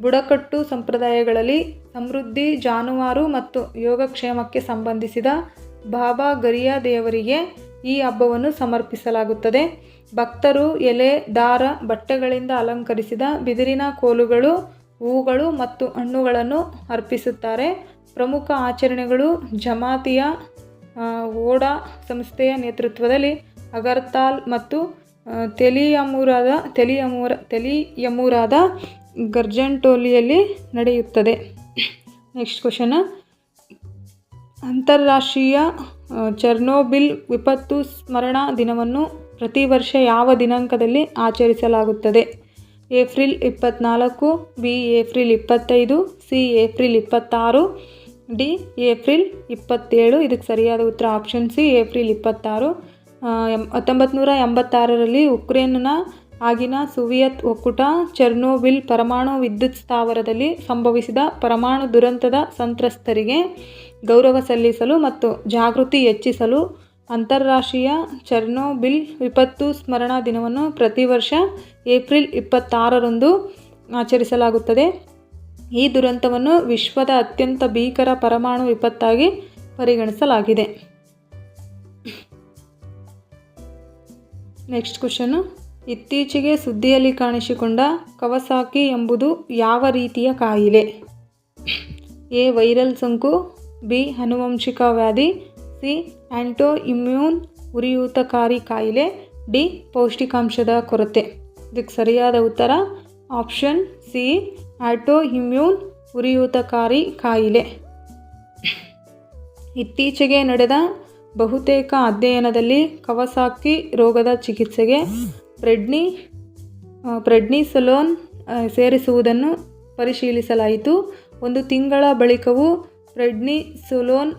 ಬುಡಕಟ್ಟು ಸಂಪ್ರದಾಯಗಳಲ್ಲಿ ಸಮೃದ್ಧಿ, ಜಾನುವಾರು ಮತ್ತು ಯೋಗಕ್ಷೇಮಕ್ಕೆ ಸಂಬಂಧಿಸಿದ ಬಾಬಾ ಗರಿಯಾ ದೇವರಿಗೆ ಈ ಹಬ್ಬವನ್ನು ಸಮರ್ಪಿಸಲಾಗುತ್ತದೆ. ಭಕ್ತರು ಎಲೆ, ದಾರ, ಬಟ್ಟೆಗಳಿಂದ ಅಲಂಕರಿಸಿದ ಬಿದಿರಿನ ಕೋಲುಗಳು, ಹೂಗಳು ಮತ್ತು ಹಣ್ಣುಗಳನ್ನು ಅರ್ಪಿಸುತ್ತಾರೆ. ಪ್ರಮುಖ ಆಚರಣೆಗಳು ಜಮಾತಿಯ ಓಡಾ ಸಂಸ್ಥೆಯ ನೇತೃತ್ವದಲ್ಲಿ ಅಗರ್ತಾಲ್ ಮತ್ತು ತೆಲಿಯಮೂರಾದ ಗರ್ಜಂಟೋಲಿಯಲ್ಲಿ ನಡೆಯುತ್ತದೆ. ನೆಕ್ಸ್ಟ್ ಕ್ವಶನ್, ಅಂತಾರಾಷ್ಟ್ರೀಯ ಚೆರ್ನೋಬಿಲ್ ವಿಪತ್ತು ಸ್ಮರಣಾ ದಿನವನ್ನು ಪ್ರತಿ ವರ್ಷ ಯಾವ ದಿನಾಂಕದಲ್ಲಿ ಆಚರಿಸಲಾಗುತ್ತದೆ? April 24, B April 25, C April 26, D April 27. ಇದಕ್ಕೆ ಸರಿಯಾದ ಉತ್ತರ ಆಪ್ಷನ್ ಸಿ ಏಪ್ರಿಲ್ 26. 1986ರಲ್ಲಿ ಉಕ್ರೇನ್ನ ಆಗಿನ ಸೋವಿಯತ್ ಒಕ್ಕೂಟ ಚೆರ್ನೋಬಿಲ್ ಪರಮಾಣು ವಿದ್ಯುತ್ ಸ್ಥಾವರದಲ್ಲಿ ಸಂಭವಿಸಿದ ಪರಮಾಣು ದುರಂತದ ಸಂತ್ರಸ್ತರಿಗೆ ಗೌರವ ಸಲ್ಲಿಸಲು ಮತ್ತು ಜಾಗೃತಿ ಹೆಚ್ಚಿಸಲು ಅಂತಾರಾಷ್ಟ್ರೀಯ ಚೆರ್ನೋಬಿಲ್ ವಿಪತ್ತು ಸ್ಮರಣಾ ದಿನವನ್ನು ಪ್ರತಿ ವರ್ಷ ಏಪ್ರಿಲ್ 26ರಂದು ಆಚರಿಸಲಾಗುತ್ತದೆ. ಈ ದುರಂತವನ್ನು ವಿಶ್ವದ ಅತ್ಯಂತ ಭೀಕರ ಪರಮಾಣು ವಿಪತ್ತಾಗಿ ಪರಿಗಣಿಸಲಾಗಿದೆ. ನೆಕ್ಸ್ಟ್ ಕ್ವಶನ್ನು, ಇತ್ತೀಚೆಗೆ ಸುದ್ದಿಯಲ್ಲಿ ಕಾಣಿಸಿಕೊಂಡ ಕವಾಸಾಕಿ ಎಂಬುದು ಯಾವ ರೀತಿಯ ಕಾಯಿಲೆ? ಎ ವೈರಲ್ ಸೋಂಕು, ಬಿ ಆನುವಂಶಿಕ ವ್ಯಾಧಿ, ಸಿ ಆಂಟೋ ಇಮ್ಯೂನ್ ಉರಿಯೂತಕಾರಿ ಕಾಯಿಲೆ, ಡಿ ಪೌಷ್ಟಿಕಾಂಶದ ಕೊರತೆ. ಇದಕ್ಕೆ ಸರಿಯಾದ ಉತ್ತರ ಆಪ್ಷನ್ ಸಿ ಆಟೋ ಇಮ್ಯೂನ್ ಉರಿಯೂತಕಾರಿ ಕಾಯಿಲೆ. ಇತ್ತೀಚೆಗೆ ನಡೆದ ಬಹುತೇಕ ಅಧ್ಯಯನದಲ್ಲಿ ಕವಾಸಾಕಿ ರೋಗದ ಚಿಕಿತ್ಸೆಗೆ ಪ್ರೆಡ್ನಿಸೋಲೋನ್ ಸೇರಿಸುವುದನ್ನು ಪರಿಶೀಲಿಸಲಾಯಿತು. 1 ತಿಂಗಳ ಬಳಿಕವೂ ಪ್ರೆಡ್ನಿಸೋಲೋನ್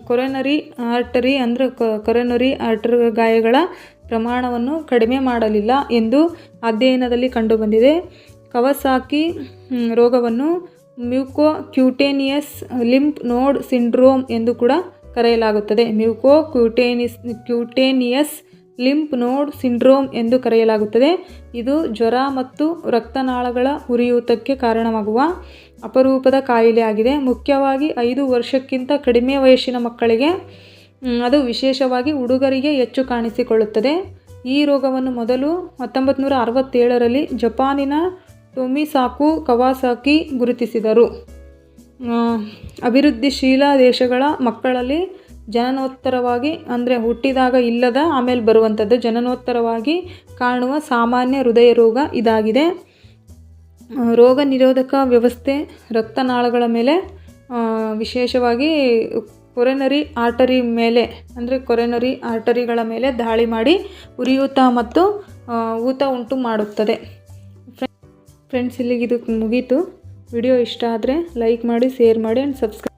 ಕೊರೊನರಿ ಆರ್ಟರಿ ಗಾಯಗಳ ಪ್ರಮಾಣವನ್ನು ಕಡಿಮೆ ಮಾಡಲಿಲ್ಲ ಎಂದು ಅಧ್ಯಯನದಲ್ಲಿ ಕಂಡುಬಂದಿದೆ. ಕವಾಸಾಕಿ ರೋಗವನ್ನು ಮ್ಯೂಕೋಕ್ಯುಟೇನಿಯಸ್ ಲಿಂಫ್ ನೋಡ್ ಸಿಂಡ್ರೋಮ್ ಎಂದು ಕೂಡ ಕರೆಯಲಾಗುತ್ತದೆ. ಮ್ಯೂಕೋಕ್ಯುಟೇನಿಯಸ್ ಲಿಂಫ್ ನೋಡ್ ಸಿಂಡ್ರೋಮ್ ಎಂದು ಕರೆಯಲಾಗುತ್ತದೆ. ಇದು ಜ್ವರ ಮತ್ತು ರಕ್ತನಾಳಗಳ ಉರಿಯೂತಕ್ಕೆ ಕಾರಣವಾಗುವ ಅಪರೂಪದ ಕಾಯಿಲೆಯಾಗಿದೆ. ಮುಖ್ಯವಾಗಿ 5 ವರ್ಷಕ್ಕಿಂತ ಕಡಿಮೆ ವಯಸ್ಸಿನ ಮಕ್ಕಳಿಗೆ, ಅದು ವಿಶೇಷವಾಗಿ ಹುಡುಗರಿಗೆ ಹೆಚ್ಚು ಕಾಣಿಸಿಕೊಳ್ಳುತ್ತದೆ. ಈ ರೋಗವನ್ನು ಮೊದಲು 1967ರಲ್ಲಿ ಜಪಾನಿನ ಟೊಮಿಸಾಕು ಕವಾಸಾಕಿ ಗುರುತಿಸಿದರು. ಅಭಿವೃದ್ಧಿಶೀಲ ದೇಶಗಳ ಮಕ್ಕಳಲ್ಲಿ ಜನನೋತ್ತರವಾಗಿ, ಅಂದರೆ ಹುಟ್ಟಿದಾಗ ಇಲ್ಲದ ಆಮೇಲೆ ಬರುವಂಥದ್ದು, ಜನನೋತ್ತರವಾಗಿ ಕಾಣುವ ಸಾಮಾನ್ಯ ಹೃದಯ ರೋಗ ಇದಾಗಿದೆ. ರೋಗ ನಿರೋಧಕ ವ್ಯವಸ್ಥೆ ರಕ್ತನಾಳಗಳ ಮೇಲೆ, ವಿಶೇಷವಾಗಿ ಕೊರೊನರಿ ಆರ್ಟರಿ ಮೇಲೆ, ಅಂದರೆ ಕೊರೊನರಿ ಆರ್ಟರಿಗಳ ಮೇಲೆ ದಾಳಿ ಮಾಡಿ ಉರಿಯೂತ ಮತ್ತು ಊತ ಉಂಟು ಮಾಡುತ್ತದೆ. ಫ್ರೆಂಡ್ಸ್, ಇಲ್ಲಿಗೆ ಇದು ಮುಗೀತು. ವಿಡಿಯೋ ಇಷ್ಟ ಆದರೆ ಲೈಕ್ ಮಾಡಿ, ಶೇರ್ ಮಾಡಿ ಆ್ಯಂಡ್ ಸಬ್ಸ್ಕ್ರೈಬ್